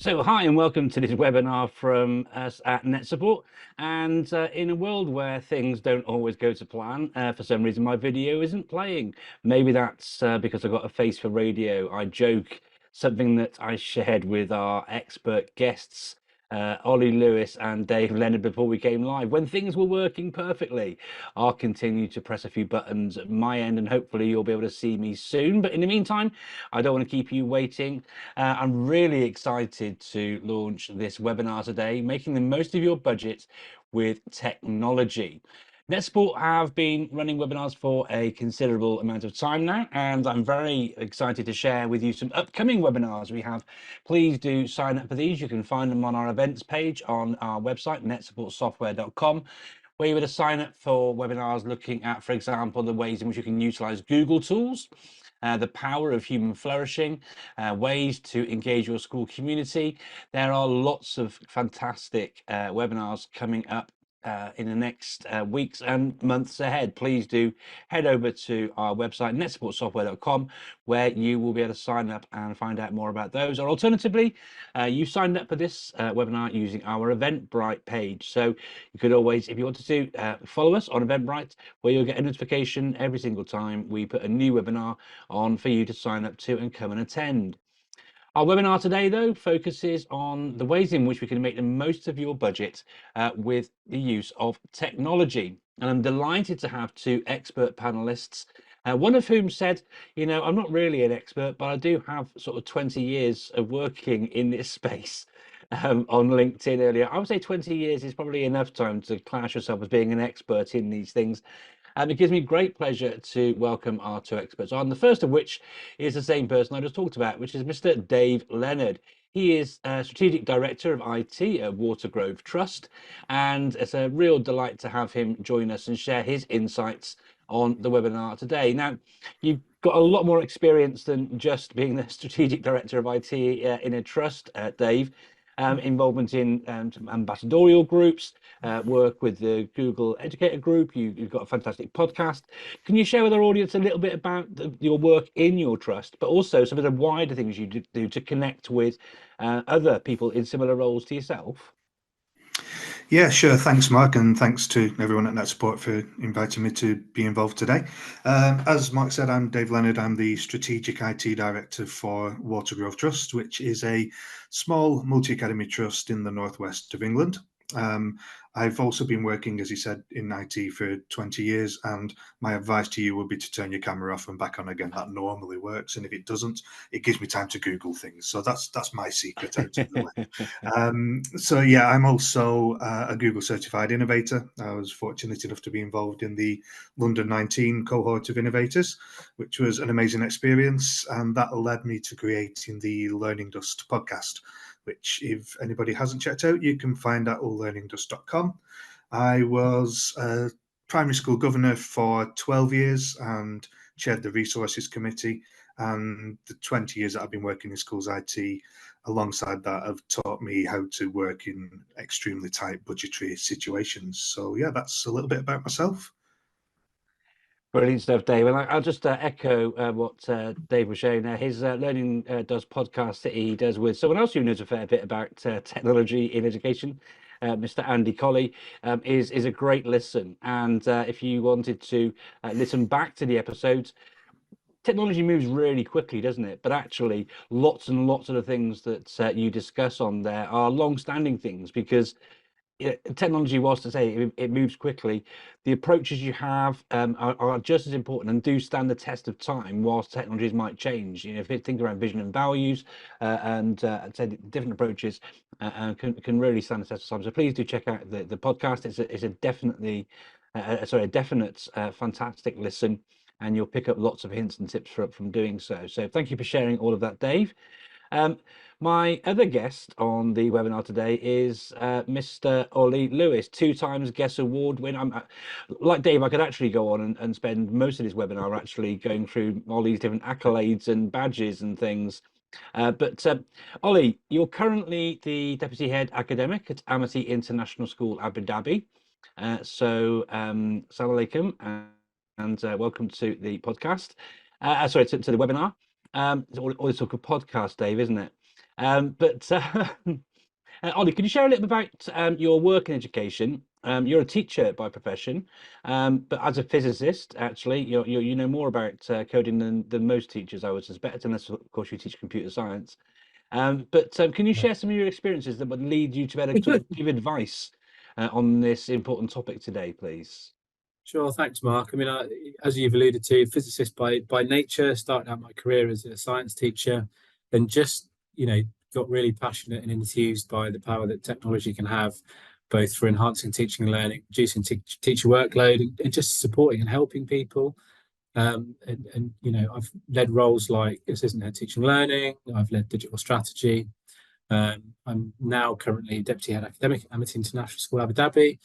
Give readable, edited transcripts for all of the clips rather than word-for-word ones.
So hi and welcome to this webinar from us at NetSupport. And in a world where things don't always go to plan, for some reason my video isn't playing. Maybe that's because I've got a face for radio. I joke, something that I shared with our expert guests, Olly Lewis and Dave Leonard, before we came live. When things were working perfectly, I'll continue to press a few buttons at my end and hopefully you'll be able to see me soon. But in the meantime, I don't want to keep you waiting. I'm really excited to launch this webinar today, making the most of your budget with technology. NetSupport have been running webinars for a considerable amount of time now, and I'm very excited to share with you some upcoming webinars we have. Please do sign up for these. You can find them on our events page on our website, netsupportsoftware.com, where you would sign up for webinars looking at, for example, the ways in which you can utilize Google tools, the power of human flourishing, ways to engage your school community. There are lots of fantastic webinars coming up in the next weeks and months ahead. Please do head over to our website, netsupportsoftware.com, where you will be able to sign up and find out more about those. Or alternatively, you signed up for this webinar using our Eventbrite page. So you could always, if you wanted to, follow us on Eventbrite, where you'll get a notification every single time we put a new webinar on for you to sign up to and come and attend. Our webinar today, though, focuses on the ways in which we can make the most of your budget with the use of technology. And I'm delighted to have two expert panelists, one of whom said, you know, I'm not really an expert, but I do have sort of 20 years of working in this space. On LinkedIn earlier, I would say 20 years is probably enough time to class yourself as being an expert in these things. It gives me great pleasure to welcome our two experts on, the first of which is the same person I just talked about, which is Mr. Dave Leonard. He is Strategic Director of IT at Watergrove Trust, and it's a real delight to have him join us and share his insights on the webinar today. Now, you've got a lot more experience than just being the Strategic Director of IT in a trust, Dave. Involvement in ambassadorial groups, work with the Google Educator Group. You've got a fantastic podcast. Can you share with our audience a little bit about your work in your trust, but also some of the wider things you do to connect with other people in similar roles to yourself? Yeah, sure. Thanks, Mark, and thanks to everyone at NetSupport for inviting me to be involved today. As Mark said, I'm Dave Leonard. I'm the Strategic IT Director for Watergrove Trust, which is a small multi-academy trust in the northwest of England. I've also been working, as you said, in IT for 20 years, and my advice to you would be to turn your camera off and back on again. That normally works, and if it doesn't, it gives me time to Google things. So that's my secret out of the way. So yeah, I'm also a Google certified innovator. I was fortunate enough to be involved in the London 19 cohort of innovators, which was an amazing experience, and that led me to creating the Learning Dust podcast, which if anybody hasn't checked out, you can find at alllearningdust.com. I was a primary school governor for 12 years and chaired the resources committee. And the 20 years that I've been working in schools IT alongside that have taught me how to work in extremely tight budgetary situations. So yeah, that's a little bit about myself. Brilliant stuff, Dave. And I'll just echo what Dave was sharing there. His Learning Does podcast that he does with someone else who knows a fair bit about technology in education, Mr. Andy Colley, is a great listen. And if you wanted to listen back to the episodes, technology moves really quickly, doesn't it? But actually, lots and lots of the things that you discuss on there are long-standing things, because technology, whilst to say it moves quickly, the approaches you have are just as important and do stand the test of time. Whilst technologies might change, you know, if you think around vision and values and say different approaches can really stand the test of time. So please do check out the podcast. It's a definitely a definite fantastic listen, and you'll pick up lots of hints and tips from doing so. So thank you for sharing all of that, Dave. My other guest on the webinar today is Mr. Olly Lewis, 2 times GESS award winner. Like Dave, I could actually go on and spend most of this webinar actually going through all these different accolades and badges and things. But Olly, you're currently the Deputy Head Academic at Amity International School, Abu Dhabi. Assalamu alaikum and welcome to the podcast. Sorry, to the webinar. It's all talk of podcast, Dave, isn't it? Ollie, could you share a little bit about your work in education? You're a teacher by profession, but as a physicist, actually, you know more about coding than most teachers, I would suspect, unless, of course, you teach computer science. Can you share some of your experiences that would lead you to be able to sort of give advice on this important topic today, please? Sure, thanks, Mark. I mean, as you've alluded to, physicist by nature, started out my career as a science teacher, and just got really passionate and enthused by the power that technology can have, both for enhancing teaching and learning, reducing teacher workload, and just supporting and helping people. I've led roles like assistant head teaching and learning. I've led digital strategy. I'm now currently deputy head academic at Amity International School, Abu Dhabi.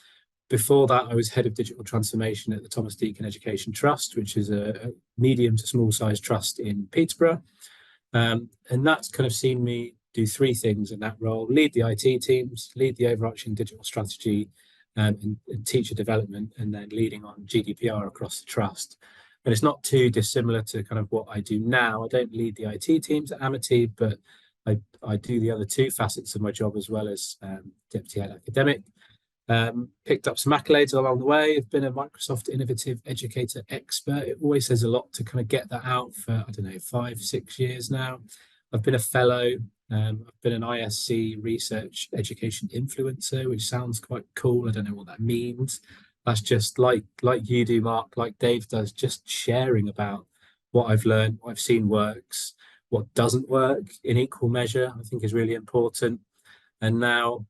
Before that, I was head of digital transformation at the Thomas Deacon Education Trust, which is a medium to small size trust in Peterborough. And that's kind of seen me do three things in that role: lead the IT teams, lead the overarching digital strategy and teacher development, and then leading on GDPR across the trust. And it's not too dissimilar to kind of what I do now. I don't lead the IT teams at Amity, but I do the other two facets of my job as well as deputy head academic. Picked up some accolades along the way. I've been a Microsoft Innovative Educator Expert. It always says a lot to kind of get that out for, 5-6 years now. I've been a fellow. I've been an ISC Research Education Influencer, which sounds quite cool. I don't know what that means. That's just like you do, Mark, like Dave does, just sharing about what I've learned, what I've seen works, what doesn't work in equal measure, I think is really important. And now,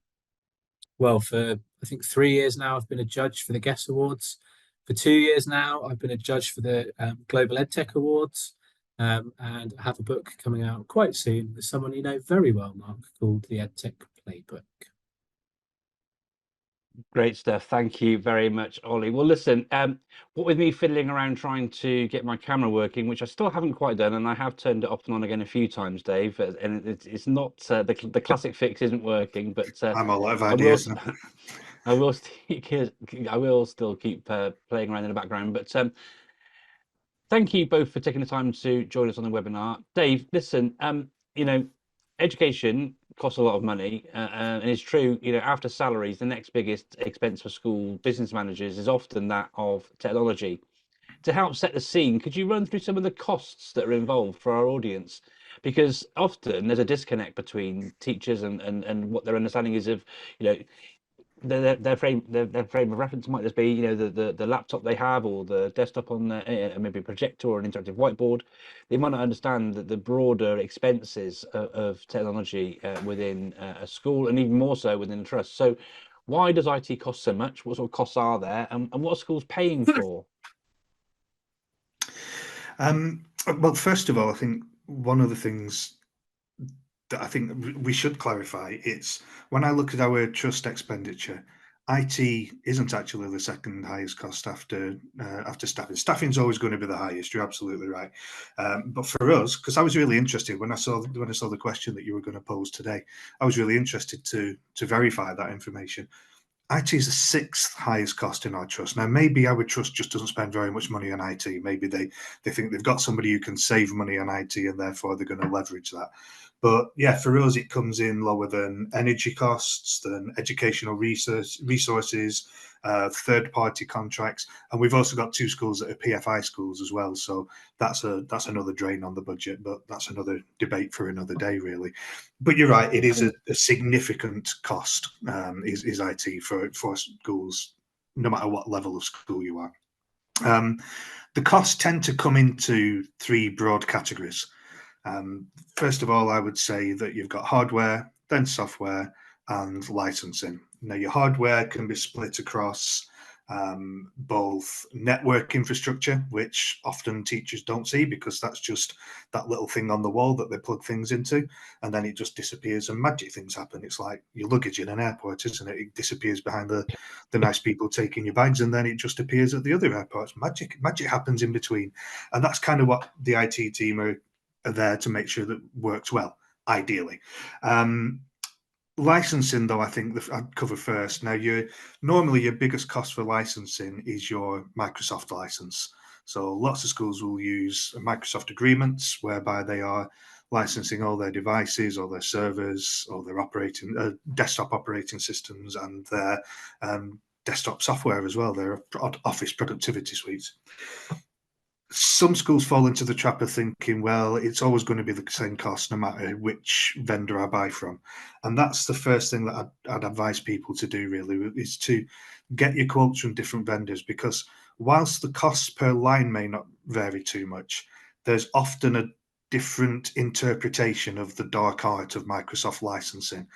well, for I think 3 years now, I've been a judge for the GESS Awards. For 2 years now, I've been a judge for the Global EdTech Awards. And I have a book coming out quite soon with someone you know very well, Mark, called the EdTech Playbook. Great stuff. Thank you very much, Ollie. Well, listen, what with me fiddling around trying to get my camera working, which I still haven't quite done, and I have turned it off and on again a few times, Dave, and it's not the classic fix isn't working, but I'm all out of ideas. I will still keep playing around in the background. But thank you both for taking the time to join us on the webinar. Dave, listen, education costs a lot of money, and it's true, after salaries, the next biggest expense for school business managers is often that of technology. To help set the scene, could you run through some of the costs that are involved for our audience? Because often there's a disconnect between teachers and what their understanding is of, their frame of reference might just be the laptop they have, or the desktop on maybe a projector or an interactive whiteboard. They might not understand the broader expenses of technology within a school, and even more so within a trust. So why does IT cost so much? What sort of costs are there, and what are schools paying for? Well, first of all, I think one of the things that I think we should clarify, it's when I look at our trust expenditure, IT isn't actually the second highest cost after staffing. Staffing is always going to be the highest. You're absolutely right. But for us, because I was really interested when I saw the question that you were going to pose today, I was really interested to verify that information. IT is the sixth highest cost in our trust. Now, maybe our trust just doesn't spend very much money on IT. Maybe they think they've got somebody who can save money on IT, and therefore they're going to leverage that. But yeah, for us, it comes in lower than energy costs, than educational resources, third-party contracts, and we've also got 2 schools that are PFI schools as well. So that's another drain on the budget, but that's another debate for another day, really. But you're right; it is a significant cost. Is IT for schools, no matter what level of school you are. The costs tend to come into 3 broad categories. First of all, I would say that you've got hardware, then software, and licensing. Now, your hardware can be split across both network infrastructure, which often teachers don't see because that's just that little thing on the wall that they plug things into, and then it just disappears and magic things happen. It's like your luggage in an airport, isn't it? It disappears behind the nice people taking your bags, and then it just appears at the other airports. Magic happens in between, and that's kind of what the IT team are there to make sure that works well, ideally. Licensing, though, I think I'd cover first. Now, normally your biggest cost for licensing is your Microsoft license. So lots of schools will use Microsoft agreements whereby they are licensing all their devices or their servers or their desktop operating systems and their desktop software as well, their office productivity suites. Some schools fall into the trap of thinking, well, it's always going to be the same cost no matter which vendor I buy from. And that's the first thing that I'd advise people to do, really, is to get your quotes from different vendors, because whilst the costs per line may not vary too much, there's often a different interpretation of the dark art of Microsoft licensing.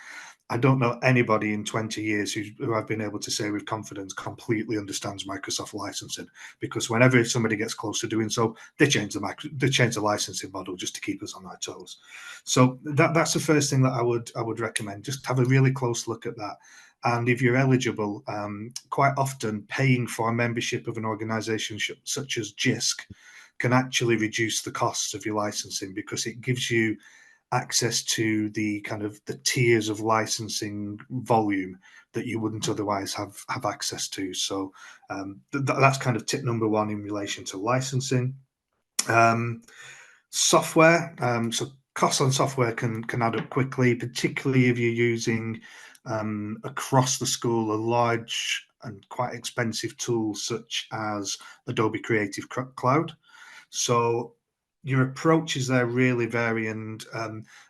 I don't know anybody in 20 years who I've been able to say with confidence completely understands Microsoft licensing, because whenever somebody gets close to doing so, they change the licensing model just to keep us on our toes. So that's the first thing that I would recommend. Just have a really close look at that. And if you're eligible, quite often paying for a membership of an organization such as JISC can actually reduce the costs of your licensing, because it gives you access to the kind of the tiers of licensing volume that you wouldn't otherwise have access to. So that's kind of tip number one in relation to licensing. Software. So costs on software can add up quickly, particularly if you're using across the school a large and quite expensive tool such as Adobe Creative Cloud. So your approaches there really vary, and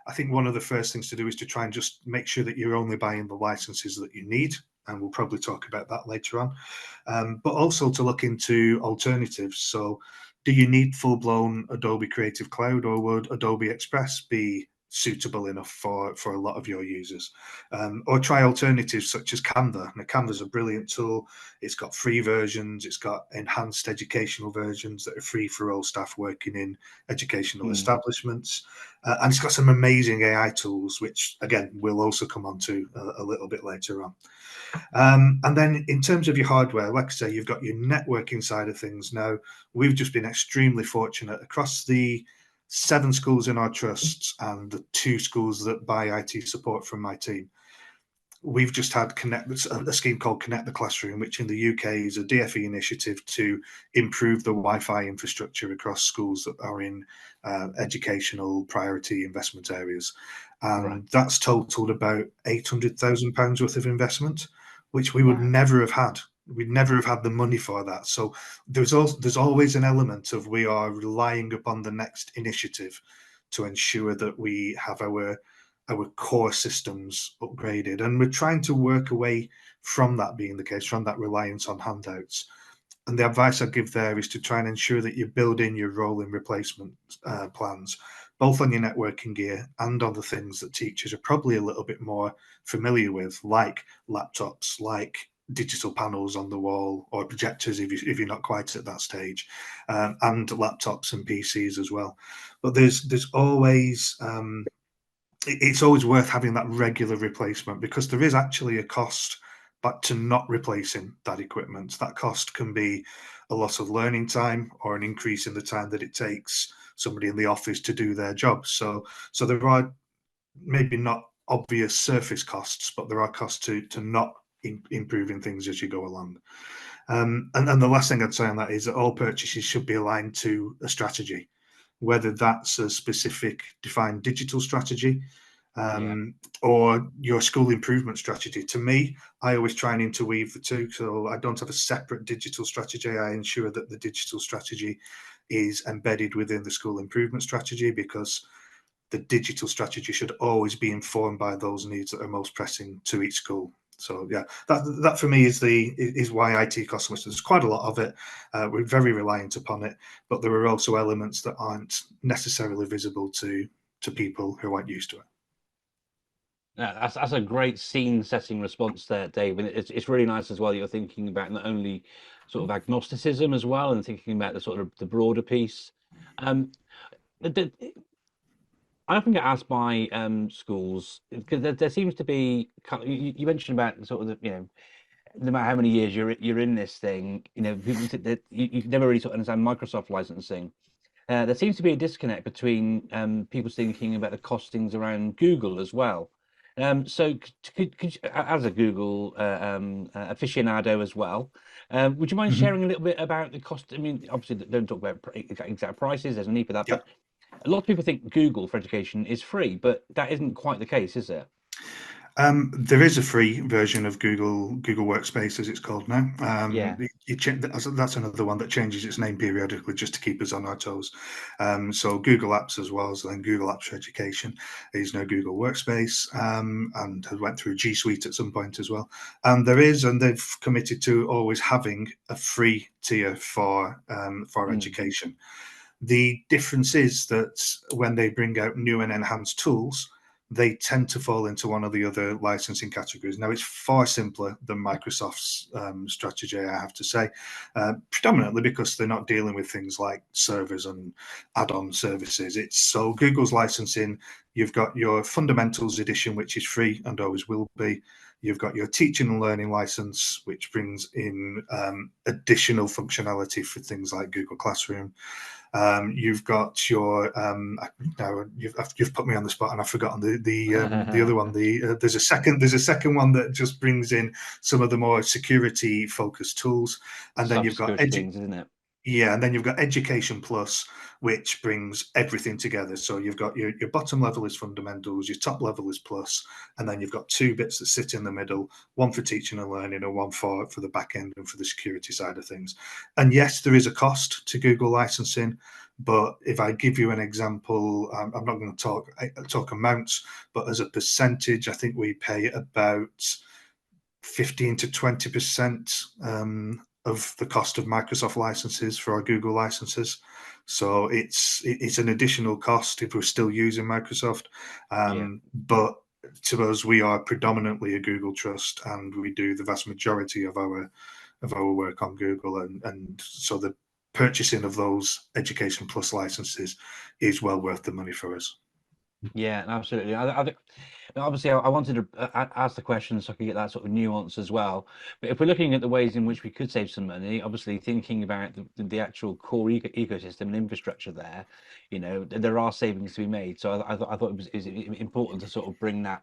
I think one of the first things to do is to try and just make sure that you're only buying the licenses that you need, and we'll probably talk about that later on, but also to look into alternatives. So do you need full-blown Adobe Creative Cloud, or would Adobe Express be suitable enough for a lot of your users? Or try alternatives such as Canva. Now, Canva's a brilliant tool. It's got free versions, it's got enhanced educational versions that are free for all staff working in educational establishments, and it's got some amazing AI tools, which again we'll also come on to a little bit later on. And then in terms of your hardware, like I say, you've got your networking side of things. Now, we've just been extremely fortunate across the 7 schools in our trusts and the 2 schools that buy IT support from my team. We've just had a scheme called Connect the Classroom, which in the UK is a DFE initiative to improve the Wi-Fi infrastructure across schools that are in educational priority investment areas. And that's totaled about £800,000 worth of investment, which we would never have had. We'd never have had the money for that. So there's always an element of we are relying upon the next initiative to ensure that we have our core systems upgraded, and we're trying to work away from that being the case, from that reliance on handouts. And the advice I give there is to try and ensure that you build in your rolling replacement plans, both on your networking gear and on the things that teachers are probably a little bit more familiar with, like laptops, like digital panels on the wall, or projectors if you're not quite at that stage, and laptops and PCs as well. But there's always it's always worth having that regular replacement, because there is actually a cost but to not replacing that equipment. That cost can be a loss of learning time or an increase in the time that it takes somebody in the office to do their job. So there are maybe not obvious surface costs, but there are costs to not improving things as you go along. And the last thing I'd say on that is that all purchases should be aligned to a strategy, whether that's a specific defined digital strategy or your school improvement strategy. To me, I always try and interweave the two. So I don't have a separate digital strategy. I ensure that the digital strategy is embedded within the school improvement strategy, because the digital strategy should always be informed by those needs that are most pressing to each school. So yeah, that for me is why IT costs so much. There's quite a lot of it. We're very reliant upon it, but there are also elements that aren't necessarily visible to people who aren't used to it. Yeah, that's a great scene-setting response there, Dave. And it's really nice as well. You're thinking about not only sort of agnosticism as well, and thinking about the sort of the broader piece. I often get asked by schools, because there seems to be, you mentioned about sort of the, no matter how many years you're in this thing, people that you never really sort of understand Microsoft licensing. There seems to be a disconnect between people thinking about the costings around Google as well. So could you, as a Google aficionado as well, would you mind sharing a little bit about the cost? I mean, obviously don't talk about exact prices, there's no need for that, but A lot of people think Google for education is free, but that isn't quite the case, is it? There is a free version of Google Workspace, as it's called now. Yeah. That's another one that changes its name periodically just to keep us on our toes. So Google Apps as well, so then Google Apps for Education is now Google Workspace, and has went through G Suite at some point as well. And they've committed to always having a free tier for education. The difference is that when they bring out new and enhanced tools, they tend to fall into one of the other licensing categories. Now, it's far simpler than Microsoft's strategy, I have to say, predominantly because they're not dealing with things like servers and add-on services. It's so Google's licensing, you've got your Fundamentals edition, which is free and always will be. You've got your teaching and learning license, which brings in additional functionality for things like Google Classroom. You've got your now you've put me on the spot and I've forgotten the other one. There's a second one that just brings in some of the more security focused tools, and then you've got things, isn't it? Yeah, and then you've got Education Plus, which brings everything together. So you've got your bottom level is Fundamentals, your top level is Plus, and then you've got two bits that sit in the middle, one for teaching and learning and one for the back end and for the security side of things. And yes, there is a cost to Google licensing, but if I give you an example, I'm not going to talk amounts, but as a percentage, I think we pay about 15 to 20% of the cost of Microsoft licenses for our Google licenses. So it's an additional cost if we're still using Microsoft. But to us, we are predominantly a Google trust, and we do the vast majority of our work on Google, and so the purchasing of those Education Plus licenses is well worth the money for us. Yeah, absolutely. Obviously, I wanted to ask the question so I could get that sort of nuance as well. But if we're looking at the ways in which we could save some money, obviously thinking about the actual core ecosystem and infrastructure there, there are savings to be made. So I thought it was important to sort of bring that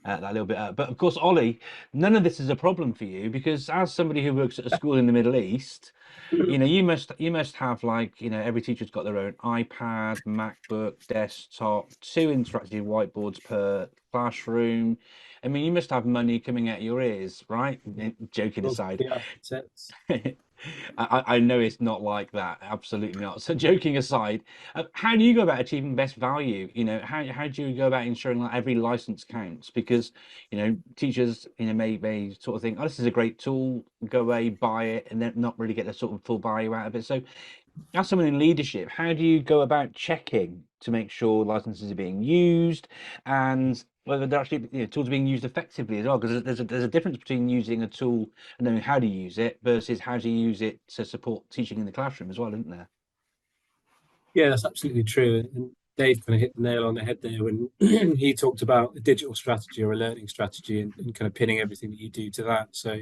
little bit up. But of course, Ollie, none of this is a problem for you because as somebody who works at a school in the Middle East, you must have every teacher's got their own iPad, MacBook, desktop, 2 interactive whiteboards per classroom. I mean, you must have money coming out of your ears, right? Joking aside. I know it's not like that, absolutely not. So joking aside, how do you go about achieving best value? How do you go about ensuring that every license counts? Because teachers may sort of think, oh, this is a great tool, go away, buy it, and then not really get the sort of full value out of it. So as someone in leadership, how do you go about checking to make sure licenses are being used and whether they're actually tools are being used effectively as well? Because there's a difference between using a tool and knowing how to use it versus how to use it to support teaching in the classroom as well, isn't there? Yeah, that's absolutely true. And Dave kind of hit the nail on the head there when he talked about a digital strategy or a learning strategy and kind of pinning everything that you do to that. So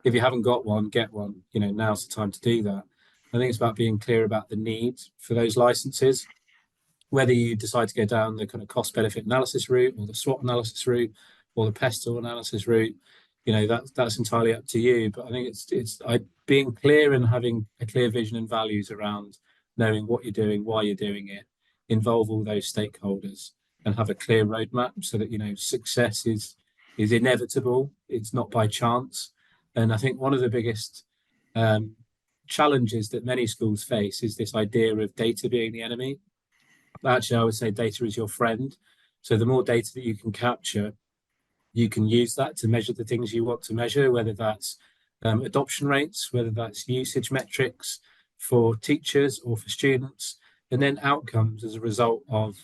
if you haven't got one, get one. Now's the time to do that. I think it's about being clear about the need for those licenses, whether you decide to go down the kind of cost benefit analysis route or the SWOT analysis route or the pestle analysis route. That's entirely up to you. But I think it's being clear and having a clear vision and values around knowing what you're doing, why you're doing it, involve all those stakeholders and have a clear roadmap so that success is inevitable. It's not by chance. And I think one of the biggest challenges that many schools face is this idea of data being the enemy. Actually, I would say data is your friend. So the more data that you can capture, you can use that to measure the things you want to measure, whether that's adoption rates, whether that's usage metrics for teachers or for students, and then outcomes as a result of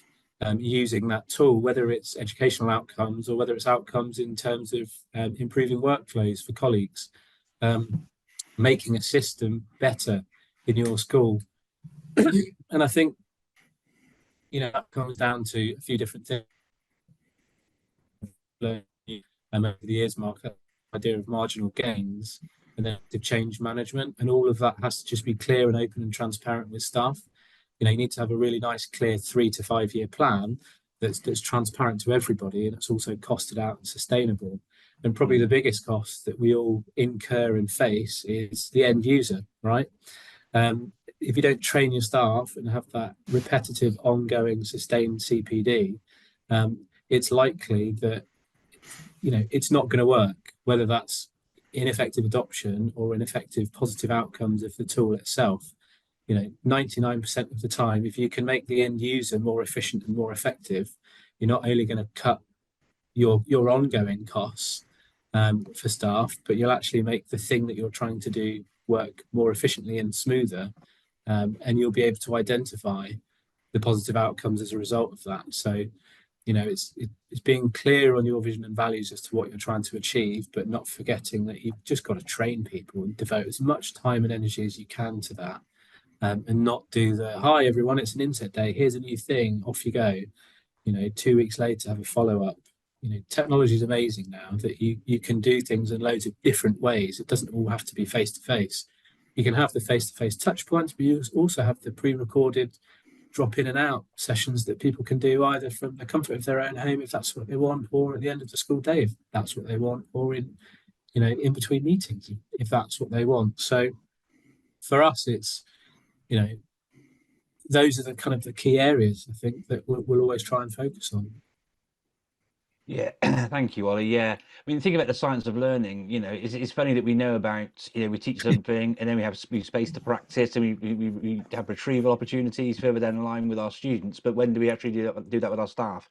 using that tool, whether it's educational outcomes or whether it's outcomes in terms of improving workflows for colleagues, making a system better in your school. And I think, that comes down to a few different things. Over the years, Mark, that idea of marginal gains and then the change management, and all of that has to just be clear and open and transparent with staff. You need to have a really nice, clear 3 to 5 year plan that's transparent to everybody, and it's also costed out and sustainable. And probably the biggest cost that we all incur and face is the end user, right? if you don't train your staff and have that repetitive, ongoing, sustained CPD, it's likely that it's not going to work, whether that's ineffective adoption or ineffective positive outcomes of the tool itself. 99% of the time, if you can make the end user more efficient and more effective, you're not only going to cut your ongoing costs for staff, but you'll actually make the thing that you're trying to do work more efficiently and smoother, and you'll be able to identify the positive outcomes as a result of that. So it's being clear on your vision and values as to what you're trying to achieve, but not forgetting that you've just got to train people and devote as much time and energy as you can to that, and not do the, hi everyone, it's an inset day, here's a new thing, off you go. 2 weeks later, have a follow-up. Technology is amazing now that you can do things in loads of different ways. It doesn't all have to be face-to-face. You can have the face-to-face touch points, but you also have the pre-recorded drop in and out sessions that people can do either from the comfort of their own home, if that's what they want, or at the end of the school day, if that's what they want, or in between meetings, if that's what they want. So for us, it's those are the kind of the key areas I think that we'll always try and focus on. Yeah, thank you, Ollie. Yeah, I mean, think about the science of learning. It's funny that we know about, we teach something and then we have space to practice, and we have retrieval opportunities further down the line with our students. But when do we actually do that with our staff?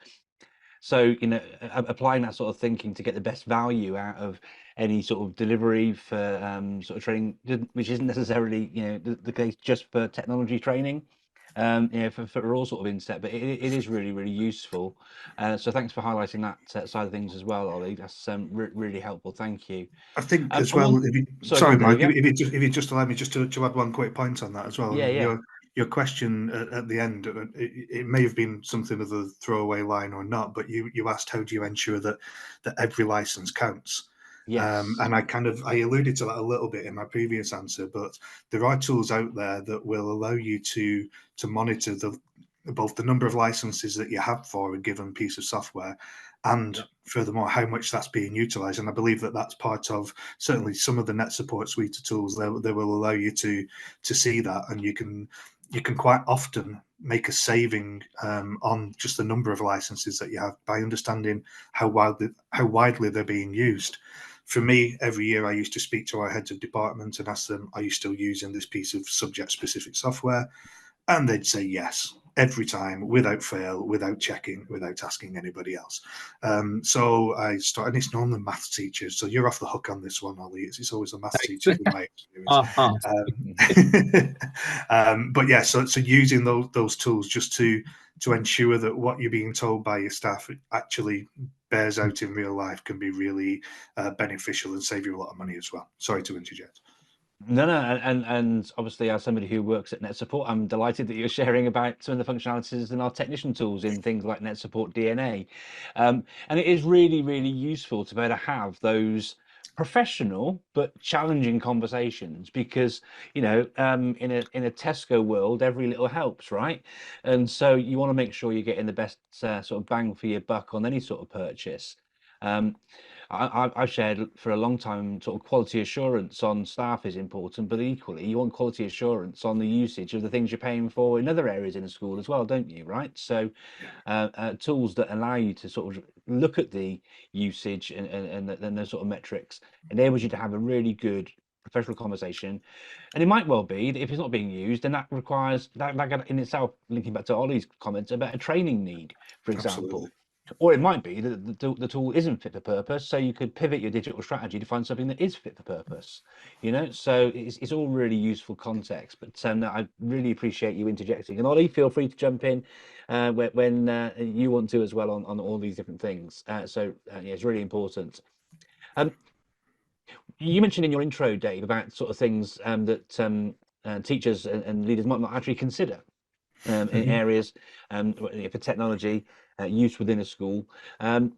So, applying that sort of thinking to get the best value out of any sort of delivery for sort of training, which isn't necessarily, the case just for technology training. For all sort of inset, but it is really, really useful. So thanks for highlighting that side of things as well, Ollie. That's really helpful. Thank you. I think as well, Sorry, Mike, Dave, if you just allow me just to add one quick point on that as well. Yeah. Your question at the end, it may have been something of a throwaway line or not, but you asked how do you ensure that every license counts. Yes. And I alluded to that a little bit in my previous answer, but there are tools out there that will allow you to monitor both the number of licenses that you have for a given piece of software, and furthermore how much that's being utilized. And I believe that that's part of certainly some of the NetSupport suite of tools that will allow you to see that, and you can quite often make a saving on just the number of licenses that you have by understanding how widely they're being used. For me, every year I used to speak to our heads of department and ask them, are you still using this piece of subject-specific software? And they'd say yes, every time, without fail, without checking, without asking anybody else. So I started, and it's normally maths teachers, so you're off the hook on this one, Ollie. It's always the maths teachers in my experience. But yeah, so using those tools just to ensure that what you're being told by your staff actually bears out in real life can be really beneficial and save you a lot of money as well. Sorry to interject. No, and obviously, as somebody who works at NetSupport, I'm delighted that you're sharing about some of the functionalities in our technician tools in things like NetSupport DNA. And it is really, really useful to be able to have those professional but challenging conversations, because in a Tesco world, every little helps, right? And so you want to make sure you're getting the best sort of bang for your buck on any sort of purchase. I've shared for a long time sort of quality assurance on staff is important, but equally you want quality assurance on the usage of the things you're paying for in other areas in a school as well, don't you? Right. So tools that allow you to sort of look at the usage and those sort of metrics enables you to have a really good professional conversation. And it might well be that if it's not being used, then that requires that in itself, linking back to Ollie's comments about a training need, for example. Absolutely. Or it might be that the tool isn't fit for purpose, so you could pivot your digital strategy to find something that is fit for purpose. So it's all really useful context. But I really appreciate you interjecting. And Ollie, feel free to jump in when you want to as well on all these different things. It's really important. You mentioned in your intro, Dave, about sort of things that teachers and leaders might not actually consider in areas for technology use within a school. And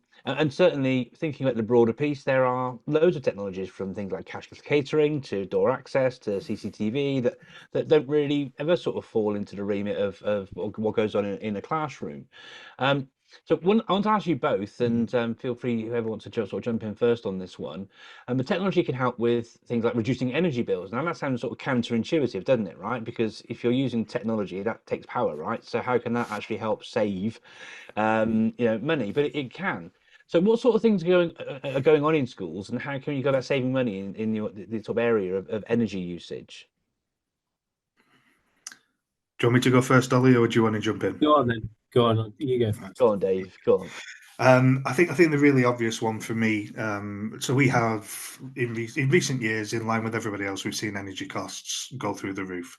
certainly thinking about the broader piece, there are loads of technologies, from things like cashless catering to door access to CCTV that don't really ever sort of fall into the remit of what goes on in a classroom. So I want to ask you both, and feel free, whoever wants to sort of jump in first on this one. The technology can help with things like reducing energy bills. Now that sounds sort of counterintuitive, doesn't it? Right? Because if you're using technology, that takes power, right? So how can that actually help save, money? But it can. So what sort of things are going on in schools, and how can you go about saving money in the sort of area of energy usage? Do you want me to go first, Ollie, or do you want to jump in? Go on then. Go on. You go first. Go on, Dave. Go on. I think the really obvious one for me. So we have in recent years, in line with everybody else, we've seen energy costs go through the roof.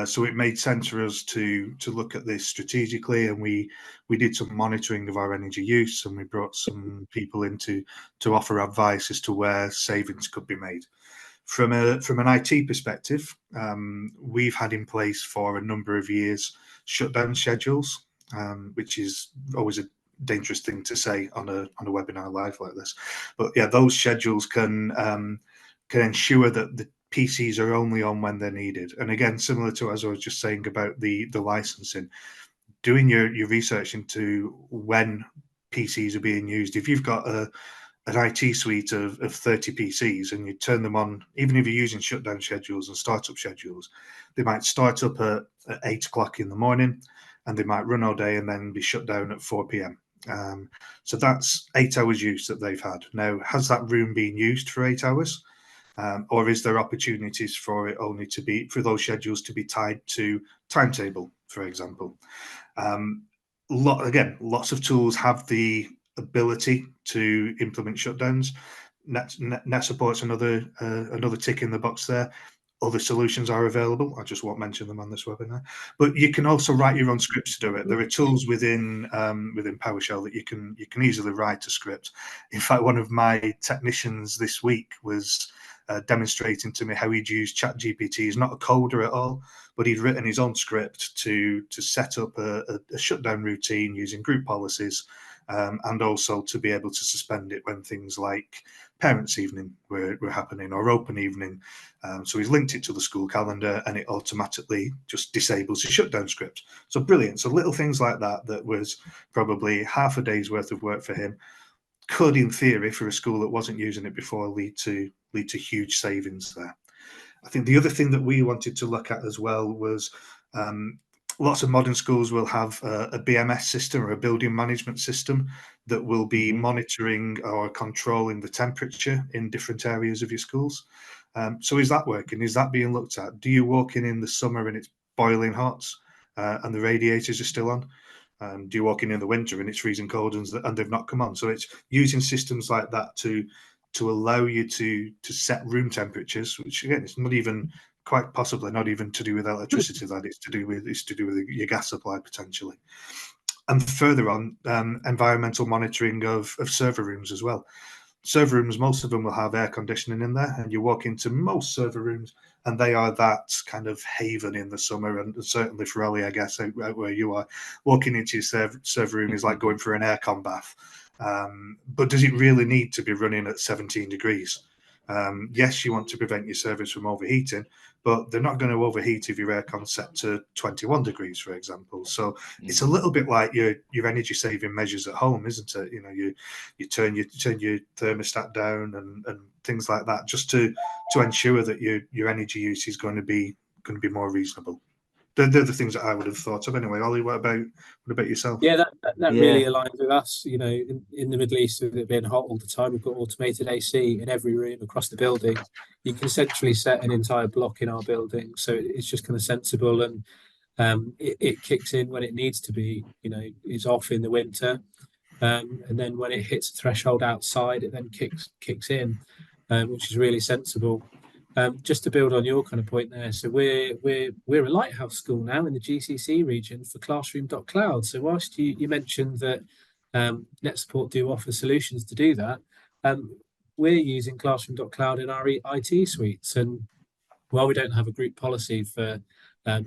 So it made sense for us to look at this strategically, and we did some monitoring of our energy use, and we brought some people in to offer advice as to where savings could be made. From an IT perspective, we've had in place for a number of years shutdown schedules, which is always a dangerous thing to say on a webinar live like this, but yeah, those schedules can ensure that the PCs are only on when they're needed. And again, similar to as I was just saying about the licensing, doing your research into when PCs are being used. If you've got an IT suite of 30 PCs and you turn them on, even if you're using shutdown schedules and startup schedules, they might start up at 8 o'clock in the morning and they might run all day and then be shut down at 4 p.m. So that's 8 hours use that they've had. Now, has that room been used for 8 hours? Or is there opportunities for it only to be, for those schedules to be tied to timetable, for example? Again, lots of tools have the ability to implement shutdowns. NetSupport's another tick in the box there. Other solutions are available. I just won't mention them on this webinar. But you can also write your own scripts to do it. There are tools within PowerShell that you can easily write a script. In fact, one of my technicians this week was demonstrating to me how he'd used ChatGPT. He's not a coder at all, but he'd written his own script to set up a shutdown routine using group policies, and also to be able to suspend it when things like parents' evening were happening or open evening. So he's linked it to the school calendar and it automatically just disables the shutdown script. So brilliant. So little things like that was probably half a day's worth of work for him, could, in theory, for a school that wasn't using it before, lead to huge savings there. I think the other thing that we wanted to look at as well was lots of modern schools will have a BMS system or a building management system that will be monitoring or controlling the temperature in different areas of your schools. So is that working? Is that being looked at? Do you walk in the summer and it's boiling hot and the radiators are still on? Do you walk in the winter and it's freezing cold and they've not come on? So it's using systems like that to allow you to set room temperatures, which again, it's not even quite possibly not even to do with electricity, that it's to do with your gas supply potentially. And further on, environmental monitoring of server rooms as well. Server rooms, most of them will have air conditioning in there, and you walk into most server rooms and they are that kind of haven in the summer, and certainly for Ollie, I guess, out where you are, walking into your server room is like going for an aircon bath. But does it really need to be running at 17 degrees? Yes, you want to prevent your servers from overheating, but they're not going to overheat if your aircon's set to 21 degrees, for example. So it's a little bit like your energy saving measures at home, isn't it? You know, you turn your thermostat down and things like that, just to ensure that your energy use is going to be more reasonable. They're the things that I would have thought of anyway. Ollie, what about yourself? Yeah, that really aligns with us. You know, in the Middle East, with it being hot all the time, we've got automated AC in every room across the building. You can essentially set an entire block in our building, so it's just kind of sensible, and it kicks in when it needs to be. You know, it's off in the winter, and then when it hits a threshold outside, it then kicks in, which is really sensible. Just to build on your kind of point there, so we're a lighthouse school now in the GCC region for Classroom.Cloud. So whilst you mentioned that NetSupport do offer solutions to do that, we're using Classroom.Cloud in our IT suites. And while we don't have a group policy for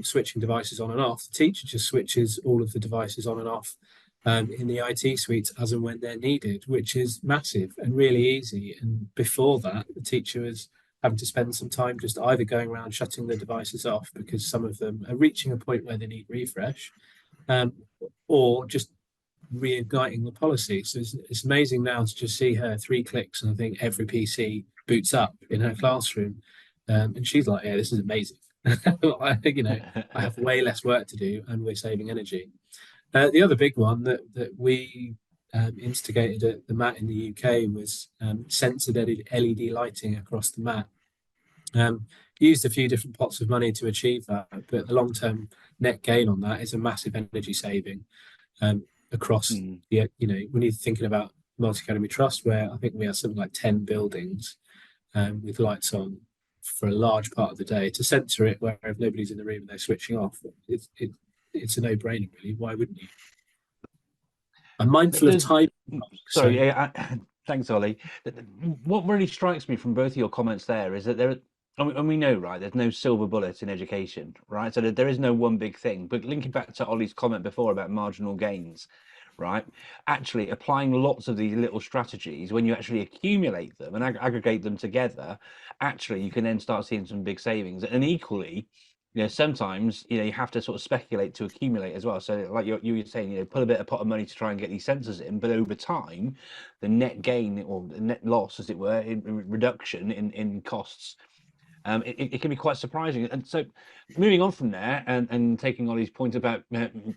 switching devices on and off, the teacher just switches all of the devices on and off in the IT suites as and when they're needed, which is massive and really easy. And before that, the teacher is having to spend some time just either going around shutting the devices off because some of them are reaching a point where they need refresh, or just reigniting the policy. So it's amazing now to just see her 3 clicks, and I think every PC boots up in her classroom. And she's like, yeah, this is amazing. I think, I have way less work to do and we're saving energy. The other big one that we instigated at the MAT in the UK was censored LED lighting across the MAT. Used a few different pots of money to achieve that, but the long-term net gain on that is a massive energy saving across when you're thinking about multi-academy trust, where I think we have something like 10 buildings with lights on for a large part of the day. To censor it where if nobody's in the room and they're switching off, it's a no-brainer, really. Why wouldn't you? I'm mindful of time. Sorry, thanks, Ollie. What really strikes me from both of your comments there is that and we know, right, there's no silver bullet in education, right? So there is no one big thing. But linking back to Ollie's comment before about marginal gains, right? Actually applying lots of these little strategies, when you actually accumulate them and aggregate them together, actually you can then start seeing some big savings. And equally, sometimes, you have to sort of speculate to accumulate as well. So like you were saying, put a bit of pot of money to try and get these sensors in, but over time, the net gain or the net loss, as it were, in reduction in costs, it can be quite surprising. And so moving on from there and taking Ollie's point about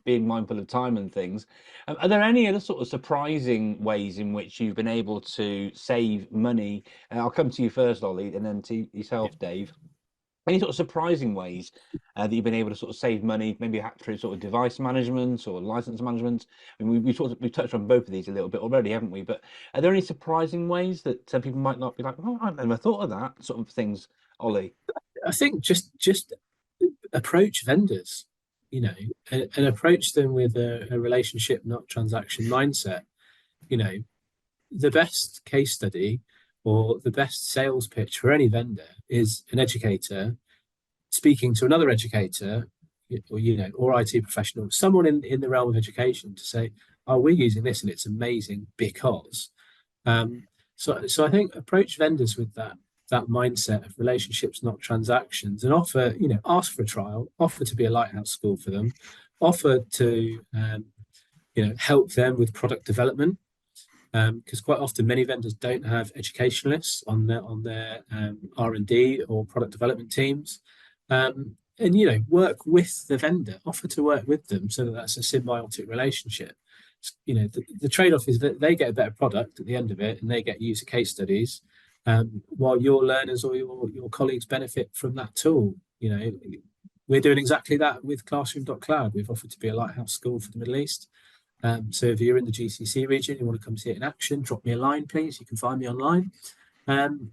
being mindful of time and things, are there any other sort of surprising ways in which you've been able to save money? I'll come to you first, Ollie, and then to yourself, Dave. Any sort of surprising ways that you've been able to sort of save money, maybe through sort of device management or license management? I mean, we've touched on both of these a little bit already, haven't we? But are there any surprising ways that some people might not be like, oh, I've never thought of that sort of things, Ollie? I think just approach vendors, and approach them with a relationship, not transaction mindset. The best case study or the best sales pitch for any vendor is an educator speaking to another educator, or IT professional, someone in the realm of education, to say, oh, we're using this and it's amazing because. So I think approach vendors with that mindset of relationships, not transactions, and offer, ask for a trial, offer to be a lighthouse school for them, offer to, help them with product development. Because quite often many vendors don't have educationalists on their R&D or product development teams, and work with the vendor, offer to work with them, so that's a symbiotic relationship. The trade-off is that they get a better product at the end of it, and they get user case studies, while your learners or your colleagues benefit from that tool. We're doing exactly that with Classroom.Cloud. We've offered to be a lighthouse school for the Middle East. So if you're in the GCC region, you want to come see it in action, drop me a line, please. You can find me online. And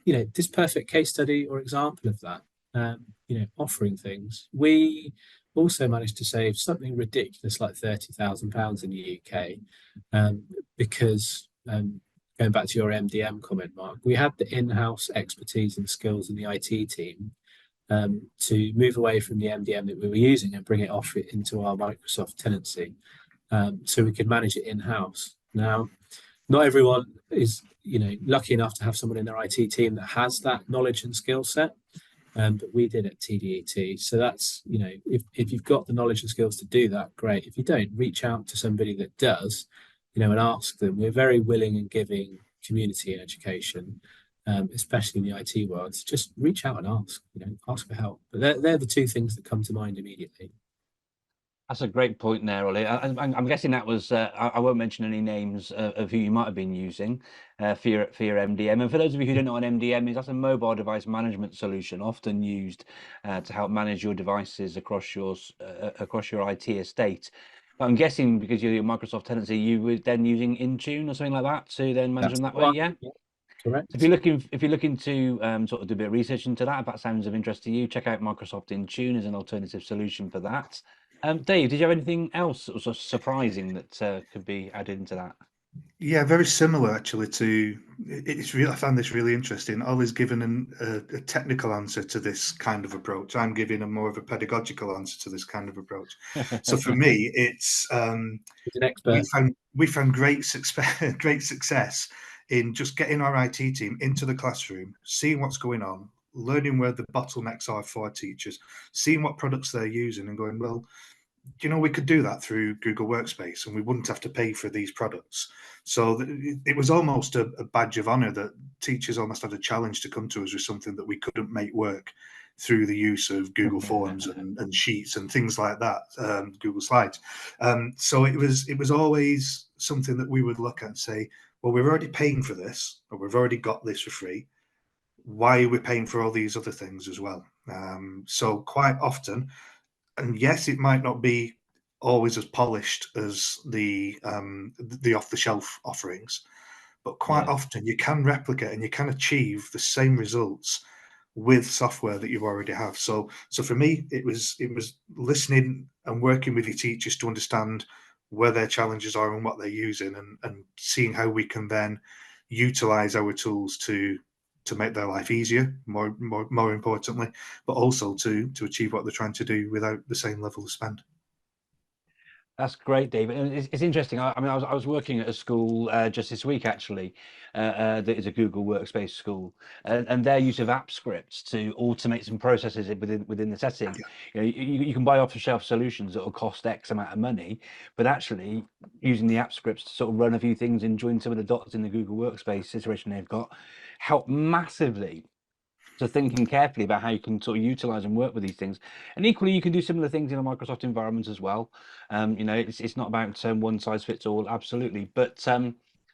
this perfect case study or example of that, offering things. We also managed to save something ridiculous like £30,000 in the UK, because going back to your MDM comment, Mark, we had the in-house expertise and skills in the IT team to move away from the MDM that we were using and bring it off into our Microsoft tenancy. So we could manage it in-house. Now, not everyone is, lucky enough to have someone in their IT team that has that knowledge and skill set, but we did at TDET. So that's, if you've got the knowledge and skills to do that, great. If you don't, reach out to somebody that does, and ask them. We're very willing and giving community in education, especially in the IT world. So just reach out and ask, ask for help. But they're the two things that come to mind immediately. That's a great point there, Ollie. I'm guessing that was, I won't mention any names of who you might have been using for your MDM. And for those of you who don't know what an MDM is, that's a mobile device management solution, often used to help manage your devices across your IT estate. But I'm guessing because you're your Microsoft tenancy, you were then using Intune or something like that to then manage them that way, yeah? Correct. If you're looking to sort of do a bit of research into that, if that sounds of interest to you, check out Microsoft Intune as an alternative solution for that. Dave, did you have anything else sort of surprising that could be added into that? Yeah, very similar actually to, I found this really interesting. Ollie's given a technical answer to this kind of approach. I'm giving a more of a pedagogical answer to this kind of approach. So for me, it's an expert. We found great success in just getting our IT team into the classroom, seeing what's going on, learning where the bottlenecks are for teachers, seeing what products they're using and going, well, we could do that through Google Workspace and we wouldn't have to pay for these products. So it was almost a badge of honor that teachers almost had a challenge to come to us with something that we couldn't make work through the use of Google Forms and Sheets and things like that, Google Slides. So it was always something that we would look at and say, well, we're already paying for this, or we've already got this for free. Why are we paying for all these other things as well? So quite often, and yes, it might not be always as polished as the off-the-shelf offerings, but quite often you can replicate and you can achieve the same results with software that you already have. So for me, it was listening and working with your teachers to understand where their challenges are and what they're using, and seeing how we can then utilize our tools to make their life easier, more importantly, but also to achieve what they're trying to do without the same level of spend. That's great, David. And it's interesting. I mean, I was working at a school just this week, actually, that is a Google Workspace school, and their use of app scripts to automate some processes within the setting. You can buy off-the-shelf solutions that will cost X amount of money, but actually using the app scripts to sort of run a few things and join some of the dots in the Google Workspace situation they've got help massively. So thinking carefully about how you can sort of utilize and work with these things, and equally you can do similar things in a Microsoft environment as well. It's not about one size fits all, absolutely, but no,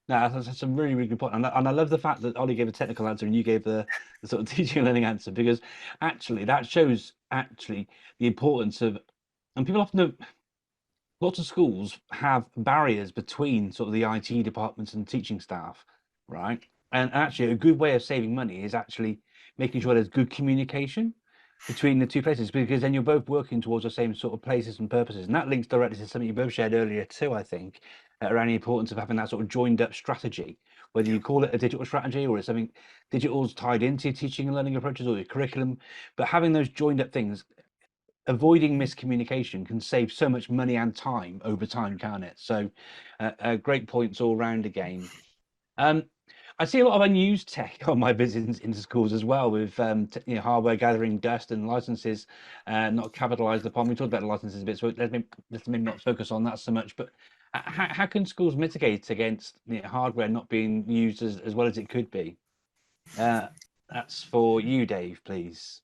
that's a really, really good point. And I love the fact that Ollie gave a technical answer and you gave the sort of teaching and learning answer, because actually that shows the importance of, and people often don't, lots of schools have barriers between sort of the IT departments and teaching staff, right? And actually, a good way of saving money is actually making sure there's good communication between the two places, because then you're both working towards the same sort of places and purposes. And that links directly to something you both shared earlier too, I think, around the importance of having that sort of joined up strategy, whether you call it a digital strategy or it's something digital's tied into your teaching and learning approaches or your curriculum, but having those joined up things, avoiding miscommunication can save so much money and time over time, can't it? So great points all round again. I see a lot of unused tech on my visits into schools as well, with hardware gathering dust and licenses not capitalized upon. We talked about the licenses a bit, so let's maybe not focus on that so much. But how can schools mitigate against hardware not being used as well as it could be? That's for you, Dave, please.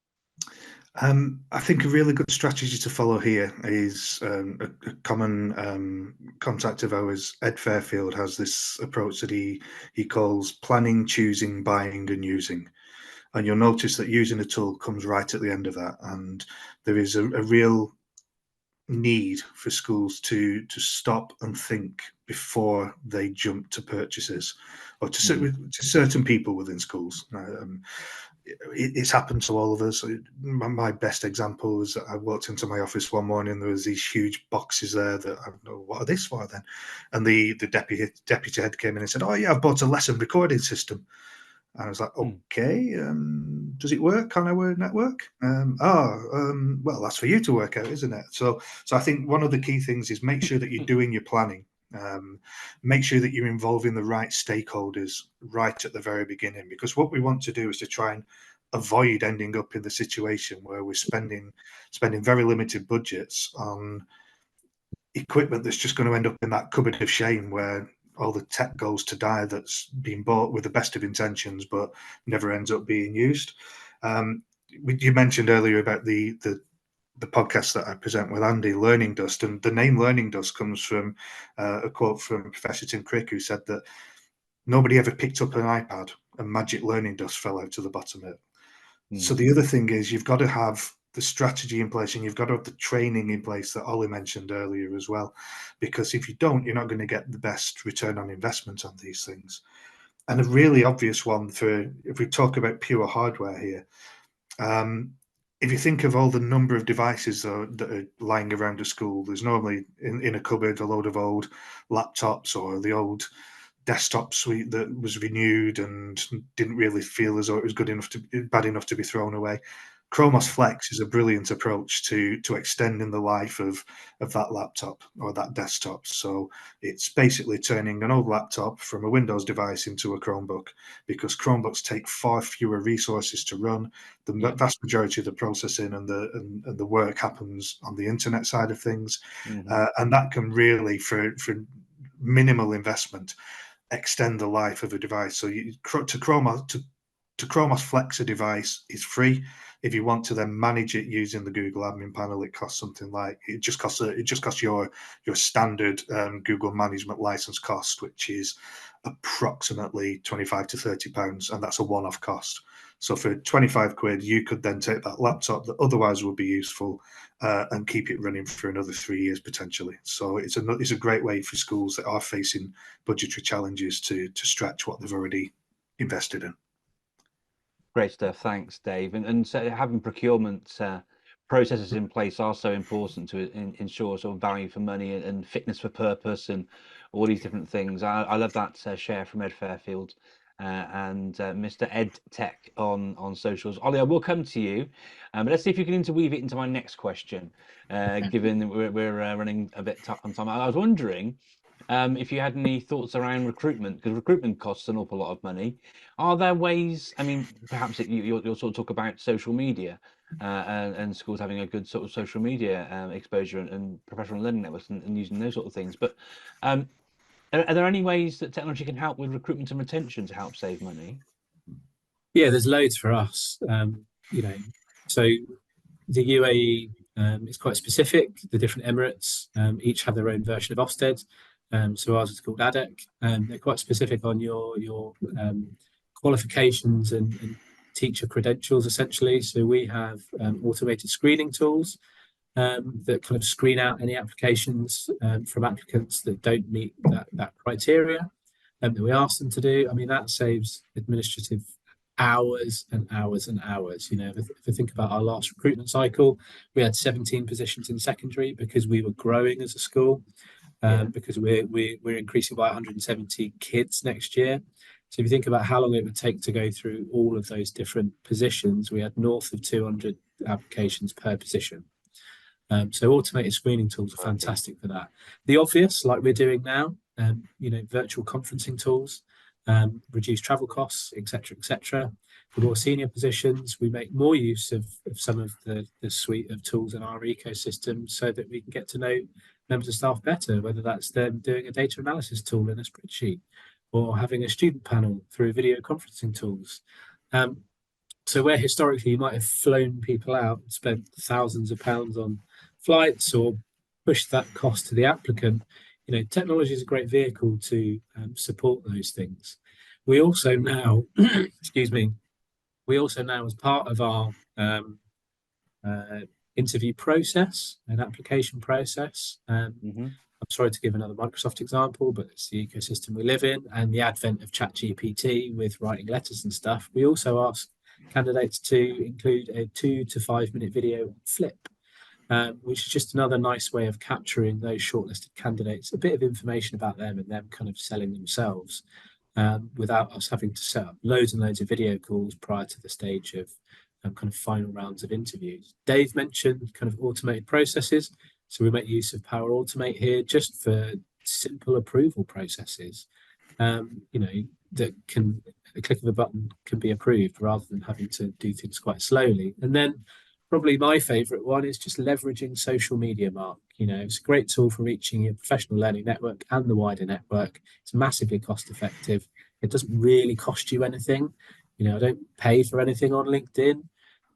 I think a really good strategy to follow here is a common contact of ours, Ed Fairfield, has this approach that he calls planning, choosing, buying and using. And you'll notice that using a tool comes right at the end of that. And there is a real need for schools to stop and think before they jump to purchases, or to certain people within schools. It's happened to all of us. My best example was that I walked into my office one morning, there was these huge boxes there that I don't know, what are this for then? And the deputy head came in and said, oh yeah, I've bought a lesson recording system. And I was like, okay, does it work on our network? Well, that's for you to work out, isn't it? So I think one of the key things is make sure that you're doing your planning. Make sure that you're involving the right stakeholders right at the very beginning, because what we want to do is to try and avoid ending up in the situation where we're spending very limited budgets on equipment that's just going to end up in that cupboard of shame where all the tech goes to die that's been bought with the best of intentions but never ends up being used. You mentioned earlier about the podcast that I present with Andy, Learning Dust, and the name Learning Dust comes from a quote from Professor Tim Crick, who said that nobody ever picked up an iPad and magic learning dust fell out to the bottom of it. So the other thing is you've got to have the strategy in place and you've got to have the training in place that Ollie mentioned earlier as well, because if you don't, you're not going to get the best return on investment on these things. And a really obvious one if we talk about pure hardware here, if you think of all the number of devices that are lying around a school, there's normally in a cupboard a load of old laptops or the old desktop suite that was renewed and didn't really feel as though it was bad enough to be thrown away. Chromos Flex is a brilliant approach to extending the life of that laptop or that desktop. So it's basically turning an old laptop from a Windows device into a Chromebook, because Chromebooks take far fewer resources to run. The vast majority of the processing and the work happens on the internet side of things, and that can really, for minimal investment, extend the life of a device. So to Chromos Flex a device is free. If you want to then manage it using the Google Admin Panel, it costs something like, it just costs your standard Google management license cost, which is approximately £25 to £30, and that's a one-off cost. So for 25 quid, you could then take that laptop that otherwise would be useful and keep it running for another 3 years potentially. So it's a great way for schools that are facing budgetary challenges to stretch what they've already invested in. Great stuff. Thanks, Dave. And so having procurement processes in place are so important to ensure sort of value for money and fitness for purpose and all these different things. I love that share from Ed Fairfield and Mr. EdTech on socials. Ollie, I will come to you, but let's see if you can interweave it into my next question, given we're running a bit tough on time. I was wondering if you had any thoughts around recruitment, because recruitment costs an awful lot of money. Are there ways, I mean, perhaps you'll sort of talk about social media and schools having a good sort of social media exposure and professional learning networks and using those sort of things. But are there any ways that technology can help with recruitment and retention to help save money? Yeah, there's loads for us. So the UAE is quite specific. The different Emirates each have their own version of Ofsted. So ours is called ADEC. They're quite specific on your qualifications and teacher credentials, essentially. So we have automated screening tools that kind of screen out any applications from applicants that don't meet that criteria that we ask them to do. I mean, that saves administrative hours and hours and hours. If I think about our last recruitment cycle, we had 17 positions in secondary because we were growing as a school. Because we're increasing by 170 kids next year. So if you think about how long it would take to go through all of those different positions, we had north of 200 applications per position. So automated screening tools are fantastic for that. The obvious, like we're doing now, virtual conferencing tools, reduce travel costs, etc., etc. For more senior positions, we make more use of some of the suite of tools in our ecosystem so that we can get to know members of staff better, whether that's them doing a data analysis tool in a spreadsheet or having a student panel through video conferencing tools. So where historically you might have flown people out and spent thousands of pounds on flights or pushed that cost to the applicant, technology is a great vehicle to support those things. We also now, as part of our interview process and application process. I'm sorry to give another Microsoft example, but it's the ecosystem we live in, and the advent of ChatGPT with writing letters and stuff. We also ask candidates to include a 2 to 5 minute video on Flip, which is just another nice way of capturing those shortlisted candidates, a bit of information about them and them kind of selling themselves without us having to set up loads and loads of video calls prior to the stage of kind of final rounds of interviews. Dave mentioned kind of automated processes. So we make use of Power Automate here just for simple approval processes, that can, a click of a button can be approved rather than having to do things quite slowly. And then probably my favorite one is just leveraging social media, Mark. It's a great tool for reaching your professional learning network and the wider network. It's massively cost effective. It doesn't really cost you anything. I don't pay for anything on LinkedIn.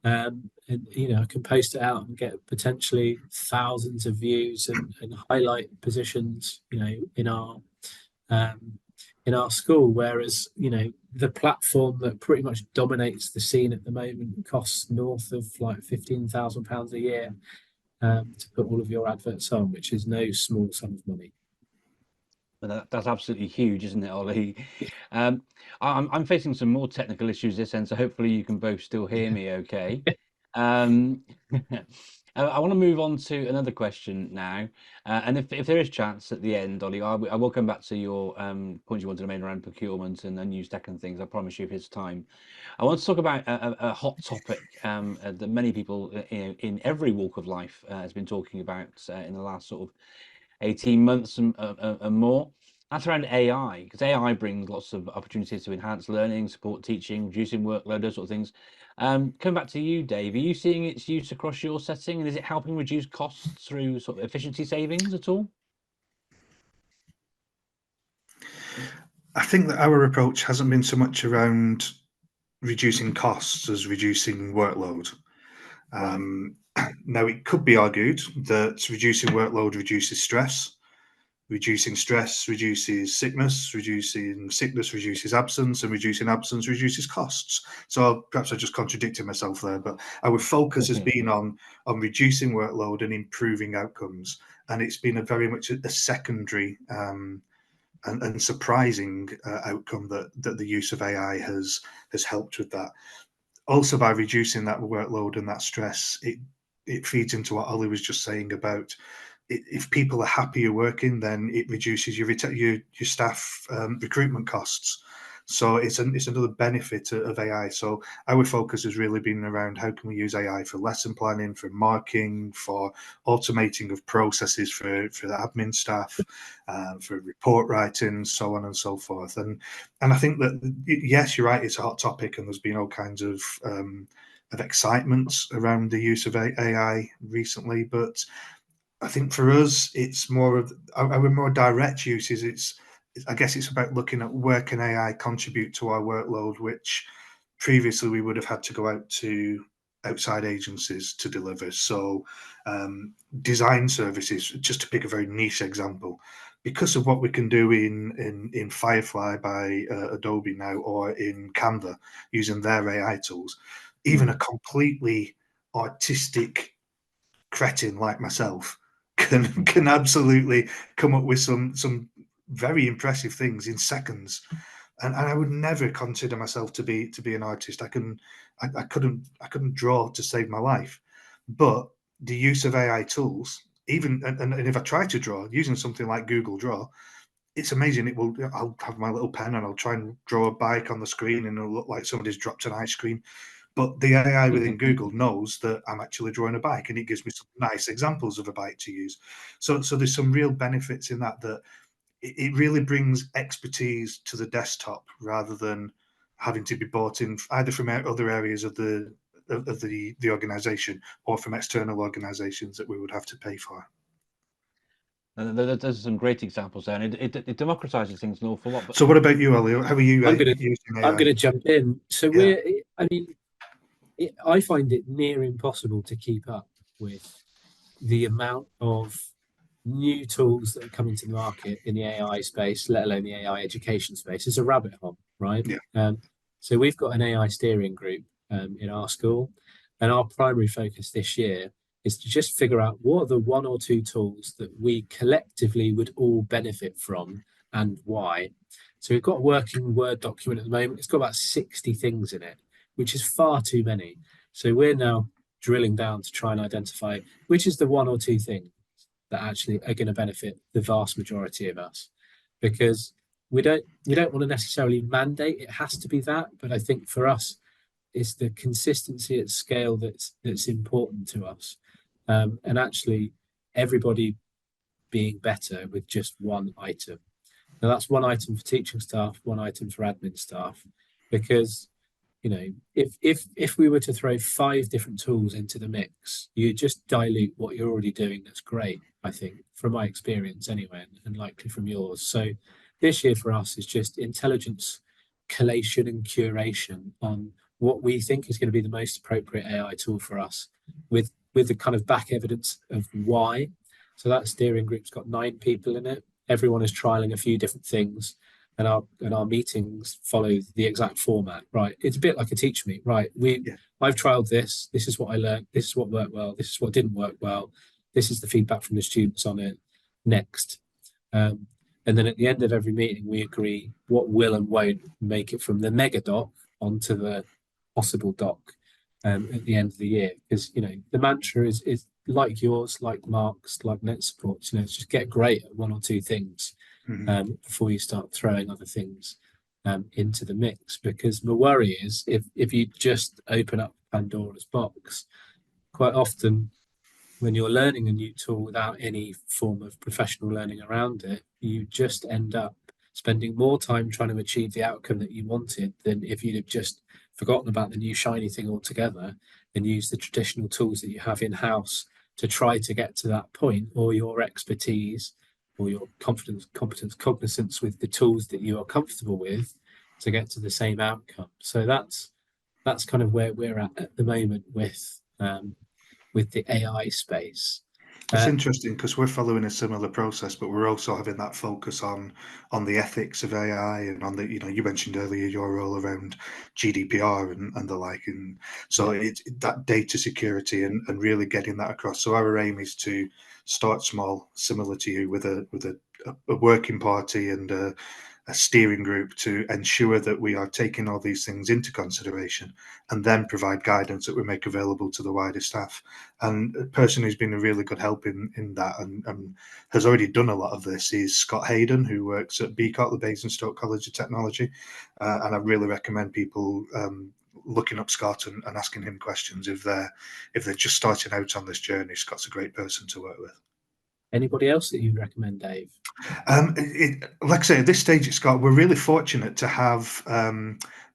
And I can post it out and get potentially thousands of views and highlight positions, in our school. Whereas, the platform that pretty much dominates the scene at the moment costs north of like £15,000 a year to put all of your adverts on, which is no small sum of money. But that's absolutely huge, isn't it, Ollie? I'm facing some more technical issues this end, so hopefully you can both still hear me okay. I want to move on to another question now, and if there is chance at the end, Ollie, I will come back to your points you wanted to make around procurement and unused tech and things. I promise you, if it's time. I want to talk about a hot topic that many people in every walk of life has been talking about in the last sort of 18 months and more. That's around AI, because AI brings lots of opportunities to enhance learning, support teaching, reducing workload, those sort of things. Coming back to you, Dave, are you seeing its use across your setting, and is it helping reduce costs through sort of efficiency savings at all? I think that our approach hasn't been so much around reducing costs as reducing workload. Now, it could be argued that reducing workload reduces stress. Reducing stress reduces sickness, reducing sickness reduces absence, and reducing absence reduces costs. So perhaps I just contradicted myself there, but our focus has been on reducing workload and improving outcomes, and it's been a very much a secondary and surprising outcome that the use of AI has helped with that. Also, by reducing that workload and that stress, it feeds into what Ollie was just saying about if people are happier working, then it reduces your staff recruitment costs. So it's another benefit of AI. So our focus has really been around how can we use AI for lesson planning, for marking, for automating of processes for the admin staff, for report writing, so on and so forth. And I think that yes, you're right, it's a hot topic, and there's been all kinds of excitement around the use of AI recently, but I think for us, it's more of our more direct uses. I guess it's about looking at where can AI contribute to our workload, which previously we would have had to go out to outside agencies to deliver. So design services, just to pick a very niche example, because of what we can do in Firefly by Adobe now, or in Canva using their AI tools, even a completely artistic cretin like myself can absolutely come up with some very impressive things in seconds, and I would never consider myself to be an artist. I couldn't draw to save my life, but the use of AI tools, even and if I try to draw using something like Google Draw, it's amazing. I'll have my little pen and I'll try and draw a bike on the screen, and it'll look like somebody's dropped an ice cream. But the AI within Google knows that I'm actually drawing a bike, and it gives me some nice examples of a bike to use. So there's some real benefits in that it really brings expertise to the desktop rather than having to be bought in either from other areas of the organization or from external organizations that we would have to pay for. There's some great examples there, and it democratizes things an awful lot. But so what about you, Ollie? How are you using AI? I'm going to jump in. So I find it near impossible to keep up with the amount of new tools that are coming to the market in the AI space, let alone the AI education space. It's a rabbit hole, right? Yeah. So we've got an AI steering group in our school, and our primary focus this year is to just figure out what are the one or two tools that we collectively would all benefit from and why. So we've got a working Word document at the moment. It's got about 60 things in it, which is far too many. So we're now drilling down to try and identify which is the one or two things that actually are going to benefit the vast majority of us, because we don't want to necessarily mandate it has to be that, but I think for us it's the consistency at scale that's important to us, and actually everybody being better with just one item. Now that's one item for teaching staff, one item for admin staff, because if we were to throw 5 different tools into the mix, you just dilute what you're already doing. That's great, I think, from my experience anyway, and likely from yours. So this year for us is just intelligence collation and curation on what we think is going to be the most appropriate AI tool for us, with the kind of back evidence of why. So that steering group's got 9 people in it. Everyone is trialing a few different things. And our meetings follow the exact format, right? It's a bit like a teach meet, right? I've trialed this. This is what I learned. This is what worked well. This is what didn't work well. This is the feedback from the students on it. Next, and then at the end of every meeting, we agree what will and won't make it from the mega doc onto the possible doc at the end of the year. Because the mantra is like yours, like Mark's, like NetSupport, just get great at one or two things before you start throwing other things into the mix. Because the worry is if you just open up Pandora's box, quite often when you're learning a new tool without any form of professional learning around it, you just end up spending more time trying to achieve the outcome that you wanted than if you'd have just forgotten about the new shiny thing altogether and used the traditional tools that you have in-house to try to get to that point, or your expertise or your competence, cognizance with the tools that you are comfortable with to get to the same outcome. So that's kind of where we're at the moment with the AI space. It's interesting because we're following a similar process, but we're also having that focus on the ethics of AI and on the, you mentioned earlier your role around GDPR and the like, and so it's that data security and really getting that across. So our aim is to start small, similar to you, with a working party and a steering group to ensure that we are taking all these things into consideration and then provide guidance that we make available to the wider staff. And a person who's been a really good help in that and has already done a lot of this is Scott Hayden, who works at BCOT, the Basingstoke College of Technology. And I really recommend people looking up Scott and asking him questions if they're just starting out on this journey. Scott's a great person to work with. Anybody else that you'd recommend, Dave? Like I say, at this stage, Scott, we're really fortunate to have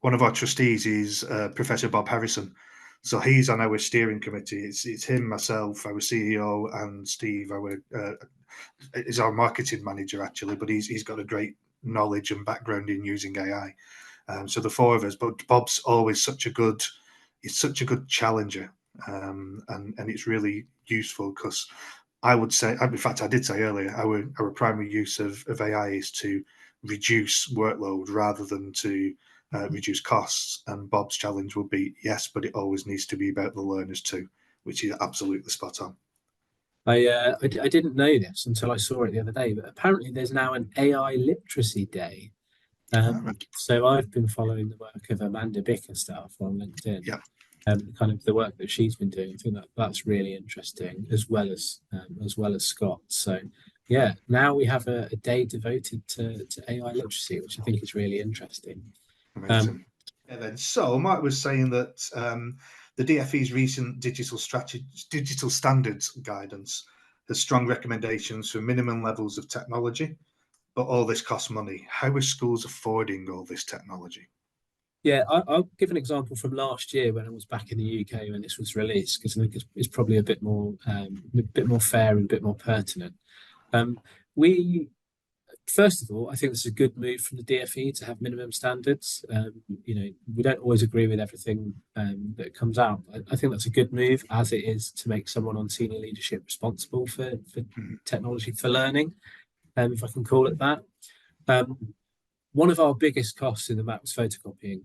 one of our trustees is Professor Bob Harrison. So he's on our steering committee. It's him, myself, our CEO, and Steve, is our marketing manager actually. But he's got a great knowledge and background in using AI. So the four of us. But Bob's always such a good challenger, and it's really useful because I would say, in fact, I did say earlier, our primary use of AI is to reduce workload rather than to reduce costs. And Bob's challenge will be, yes, but it always needs to be about the learners too, which is absolutely spot on. I didn't know this until I saw it the other day, but apparently there's now an AI literacy day. Right. So I've been following the work of Amanda Bickerstaff on LinkedIn. Yeah. Kind of the work that she's been doing. I think that's really interesting, as well as Scott. So yeah, now we have a day devoted to AI literacy, which I think is really interesting. Amazing. And then, so Mark was saying that the DFE's recent digital standards guidance has strong recommendations for minimum levels of technology, but all this costs money. How are schools affording all this technology? Yeah, I'll give an example from last year when I was back in the UK when this was released, because I think it's probably a bit more fair and a bit more pertinent. First of all, I think this is a good move from the DFE to have minimum standards. We don't always agree with everything that comes out. I think that's a good move, as it is to make someone on senior leadership responsible for technology for learning, if I can call it that. One of our biggest costs in the MAP was photocopying.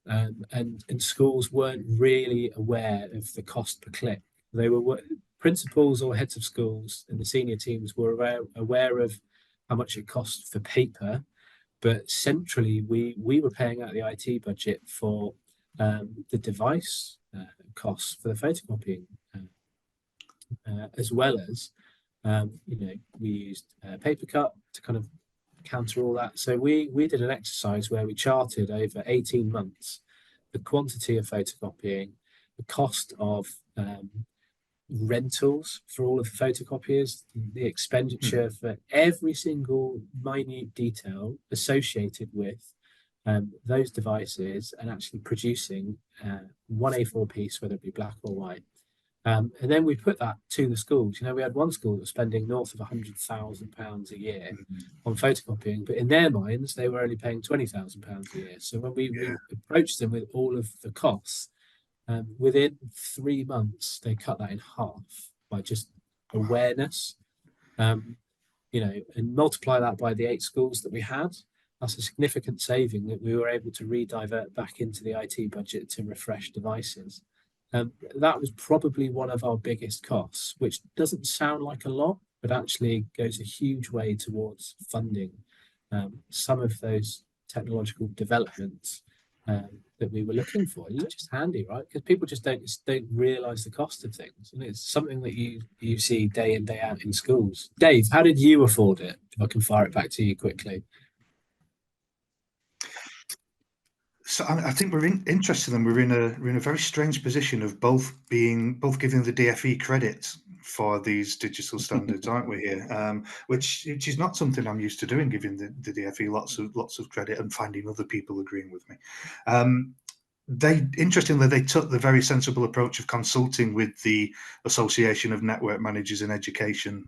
And schools weren't really aware of the cost per click. They were principals or heads of schools and the senior teams were aware of how much it cost for paper, but centrally we were paying out the IT budget for the device costs for the photocopying, as well as we used Papercut to kind of counter all that. So we did an exercise where we charted over 18 months the quantity of photocopying, the cost of rentals for all of the photocopiers, the expenditure for every single minute detail associated with those devices, and actually producing one A4 piece, whether it be black or white. And then we put that to the schools. We had one school that was spending north of £100,000 a year on photocopying, but in their minds, they were only paying £20,000 a year. So when we approached them with all of the costs, within 3 months, they cut that in half by just awareness. And multiply that by the 8 schools that we had. That's a significant saving that we were able to re-divert back into the IT budget to refresh devices. That was probably one of our biggest costs, which doesn't sound like a lot, but actually goes a huge way towards funding some of those technological developments that that we were looking for. It's just handy, right? Because people just don't realise the cost of things, and it's something that you see day in day out in schools. Dave, how did you afford it? If I can fire it back to you quickly. So I think we're interested, and we're in a very strange position of both giving the DFE credit for these digital standards, aren't we here? Which is not something I'm used to doing, giving the DFE lots of credit and finding other people agreeing with me. Interestingly, they took the very sensible approach of consulting with the Association of Network Managers in Education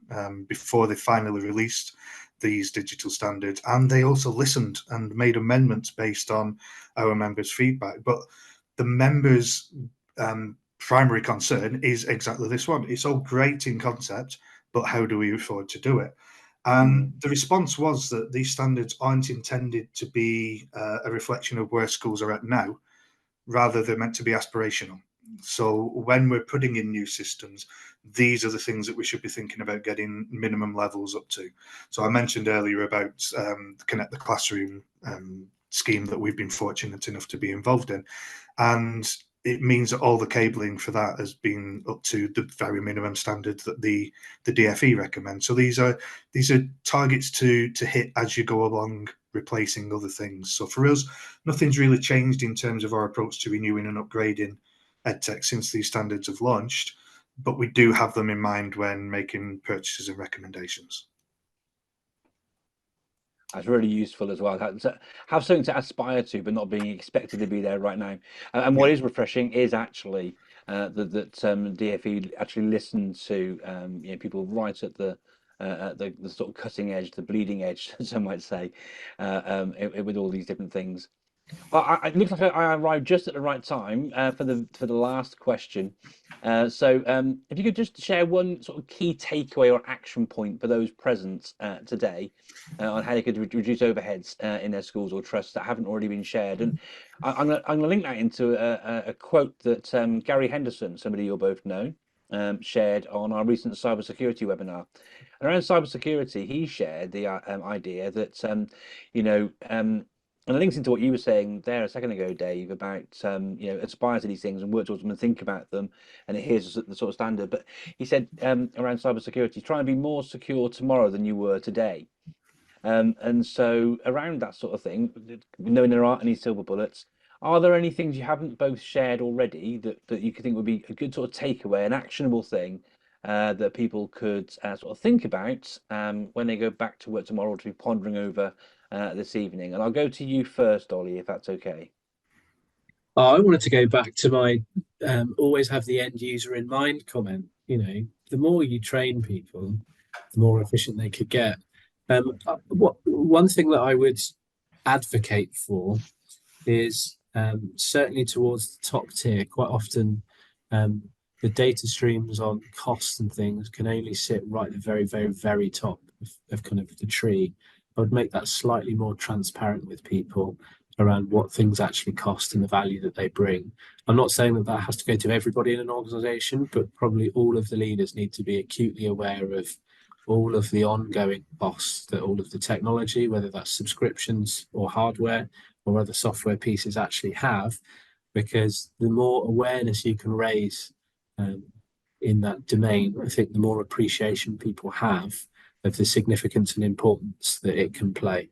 before they finally released these digital standards, and they also listened and made amendments based on our members' feedback. But the members' primary concern is exactly this one. It's all great in concept, but how do we afford to do it? And the response was that these standards aren't intended to be a reflection of where schools are at now. Rather, they're meant to be aspirational. So when we're putting in new systems, these are the things that we should be thinking about getting minimum levels up to. So I mentioned earlier about the Connect the Classroom scheme that we've been fortunate enough to be involved in. And it means that all the cabling for that has been up to the very minimum standard that the DFE recommends. So these are targets to hit as you go along, replacing other things. So for us, nothing's really changed in terms of our approach to renewing and upgrading EdTech since these standards have launched, but we do have them in mind when making purchases and recommendations. That's really useful as well. Have something to aspire to, but not being expected to be there right now. And what is refreshing is actually that DFE actually listened to people right at the sort of cutting edge, the bleeding edge, some might say, with all these different things. Well, it looks like I arrived just at the right time for the last question. So if you could just share one sort of key takeaway or action point for those present today on how they could reduce overheads in their schools or trusts that haven't already been shared. And I'm gonna link that into a quote that Gary Henderson, somebody you'll both know, shared on our recent cybersecurity webinar. And around cybersecurity, he shared the idea that and it links into what you were saying there a second ago, Dave, about aspire to these things and work towards them and think about them, and here's the sort of standard. But he said around cybersecurity, try and be more secure tomorrow than you were today. And so around that sort of thing, knowing there aren't any silver bullets, are there any things you haven't both shared already that you could think would be a good sort of takeaway, an actionable thing that people could sort of think about when they go back to work tomorrow, to be pondering over this evening? And I'll go to you first, Ollie, if that's okay. I wanted to go back to my always have the end user in mind comment. The more you train people, the more efficient they could get. One thing that I would advocate for is certainly towards the top tier. Quite often, the data streams on costs and things can only sit right at the very, very, very top of kind of the tree. I would make that slightly more transparent with people around what things actually cost and the value that they bring. I'm not saying that has to go to everybody in an organization, but probably all of the leaders need to be acutely aware of all of the ongoing costs that all of the technology, whether that's subscriptions or hardware or other software pieces, actually have, because the more awareness you can raise in that domain, I think the more appreciation people have of the significance and importance that it can play.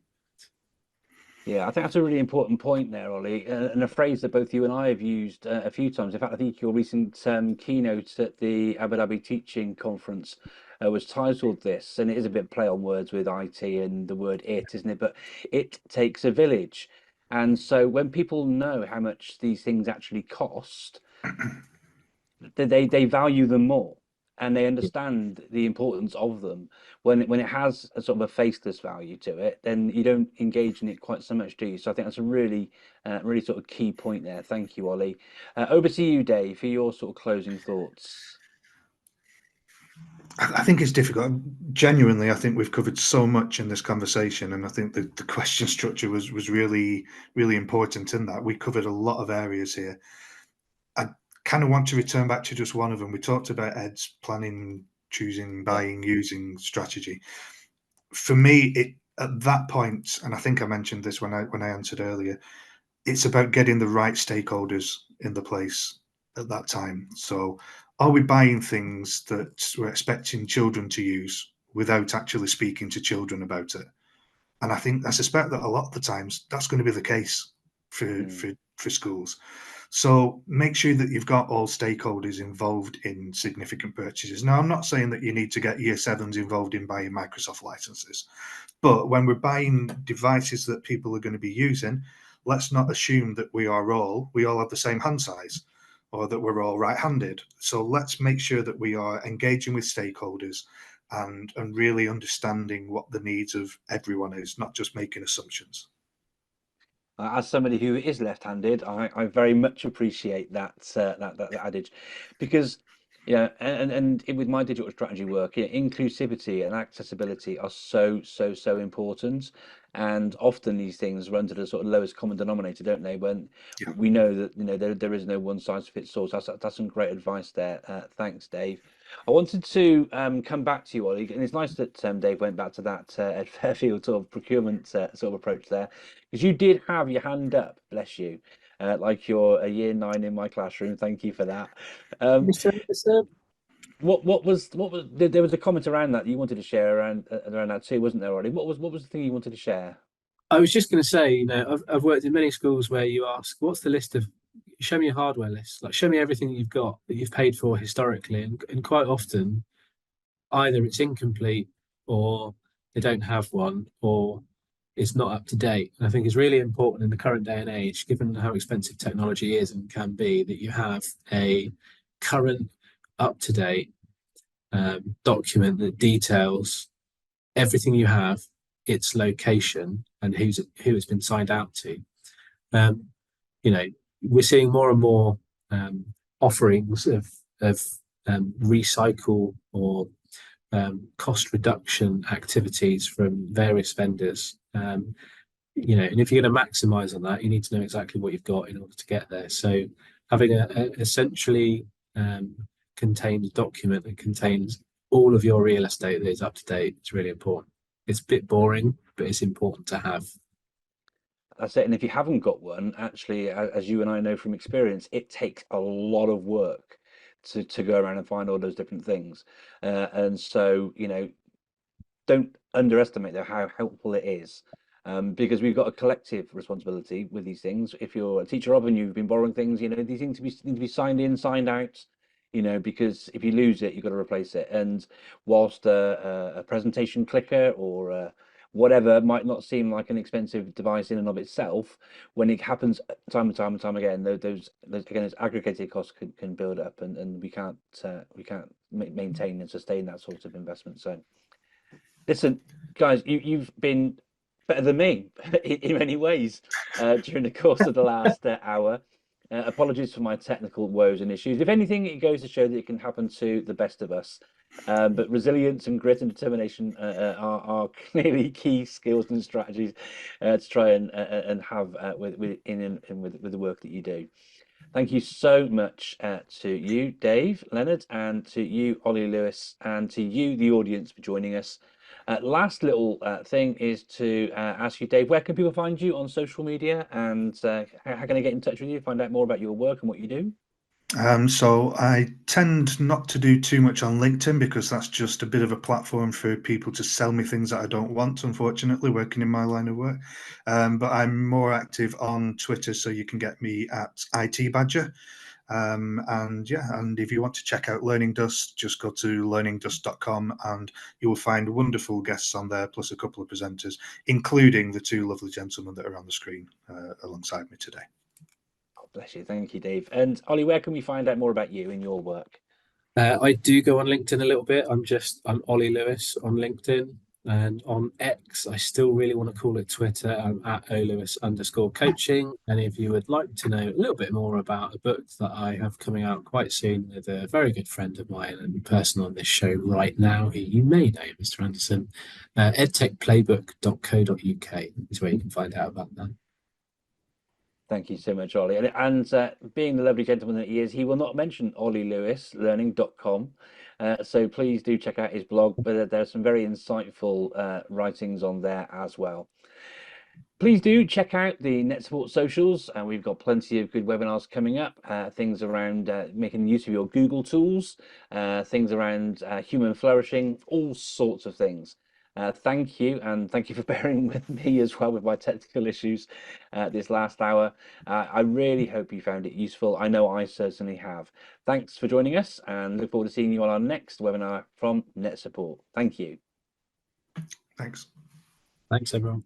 Yeah, I think that's a really important point there, Ollie, and a phrase that both you and I have used a few times. In fact, I think your recent keynote at the Abu Dhabi Teaching Conference was titled this, and it is a bit play on words with IT and the word it, isn't it? But it takes a village. And so when people know how much these things actually cost, they value them more, and they understand the importance of them. When it has a sort of a faceless value to it, then you don't engage in it quite so much, do you? So I think that's a really sort of key point there. Thank you, Ollie. Over to you, Dave, for your sort of closing thoughts. I think it's difficult. Genuinely, I think we've covered so much in this conversation, and I think the question structure was really, really important in that. We covered a lot of areas here. I kind of want to return back to just one of them. We talked about Ed's planning, choosing, buying, using strategy. For me, at that point, and I think I mentioned this when I answered earlier, it's about getting the right stakeholders in the place at that time. So are we buying things that we're expecting children to use without actually speaking to children about it? And I suspect that a lot of the times that's going to be the case for schools. So make sure that you've got all stakeholders involved in significant purchases. Now, I'm not saying that you need to get year sevens involved in buying Microsoft licenses, but when we're buying devices that people are going to be using, let's not assume that we all have the same hand size, or that we're all right-handed. So let's make sure that we are engaging with stakeholders and really understanding what the needs of everyone is, not just making assumptions. As somebody who is left-handed, I very much appreciate that adage, because yeah, and with my digital strategy work, inclusivity and accessibility are so important, and often these things run to the sort of lowest common denominator, don't they? When Yeah. we know that there is no one size fits all. So that's some great advice there. Thanks, Dave. I wanted to come back to you, Ollie, and it's nice that Dave went back to that Ed Fairfield sort of procurement sort of approach there, because you did have your hand up, bless you, like you're a year 9 in my classroom. Thank you for that. Mr. Anderson? What was there was a comment around that you wanted to share around that too, wasn't there, Ollie? What was the thing you wanted to share? I was just going to say, I've worked in many schools where you ask, what's the list of, show me your hardware list, like show me everything that you've got that you've paid for historically. And quite often, either it's incomplete or they don't have one or it's not up to date. And I think it's really important in the current day and age, given how expensive technology is and can be, that you have a current, up to date document that details everything you have, its location, and who it's been signed out to. We're seeing more and more offerings of recycle or cost reduction activities from various vendors. And if you're going to maximize on that, you need to know exactly what you've got in order to get there. So having a essentially contained document that contains all of your real estate that is up to date is really important. It's a bit boring, but it's important to have. That's it. And if you haven't got one, actually, as you and I know from experience, it takes a lot of work to go around and find all those different things. And so, don't underestimate though how helpful it is, because we've got a collective responsibility with these things. If you're a teacher of and you've been borrowing things, these things need to be signed in, signed out. Because if you lose it, you've got to replace it. And whilst a presentation clicker or whatever might not seem like an expensive device in and of itself, when it happens time and time and time again, those aggregated costs can build up, and we can't maintain and sustain that sort of investment. So, listen, guys, you've been better than me in many ways during the course of the last hour. Apologies for my technical woes and issues. If anything, it goes to show that it can happen to the best of us. But resilience and grit and determination are clearly key skills and strategies to try and have with the work that you do. Thank you so much to you, Dave, Leonard, and to you, Olly Lewis, and to you, the audience, for joining us. Last little thing is to ask you, Dave, where can people find you on social media, and how can I get in touch with you, find out more about your work and what you do? So I tend not to do too much on LinkedIn because that's just a bit of a platform for people to sell me things that I don't want, unfortunately, working in my line of work. But I'm more active on Twitter, so you can get me at IT Badger. And if you want to check out Learning Dust, just go to learningdust.com and you will find wonderful guests on there, plus a couple of presenters, including the two lovely gentlemen that are on the screen alongside me today. Oh, bless you. Thank you, Dave. And Ollie, where can we find out more about you and your work? I do go on LinkedIn a little bit. I'm Olly Lewis on LinkedIn, and on X, I still really want to call it Twitter. I'm at olewis_coaching. And if you would like to know a little bit more about a book that I have coming out quite soon with a very good friend of mine and person on this show right now, who you may know, Mr. Anderson, edtechplaybook.co.uk is where you can find out about that. Thank you so much, Ollie. And being the lovely gentleman that he is, he will not mention Olly Lewis, learning.com. So please do check out his blog, but there are some very insightful writings on there as well. Please do check out the NetSupport socials, and we've got plenty of good webinars coming up, things around making use of your Google tools, things around human flourishing, all sorts of things. Thank you, and thank you for bearing with me as well with my technical issues this last hour. I really hope you found it useful. I know I certainly have. Thanks for joining us, and look forward to seeing you on our next webinar from NetSupport. Thank you. Thanks. Thanks, everyone.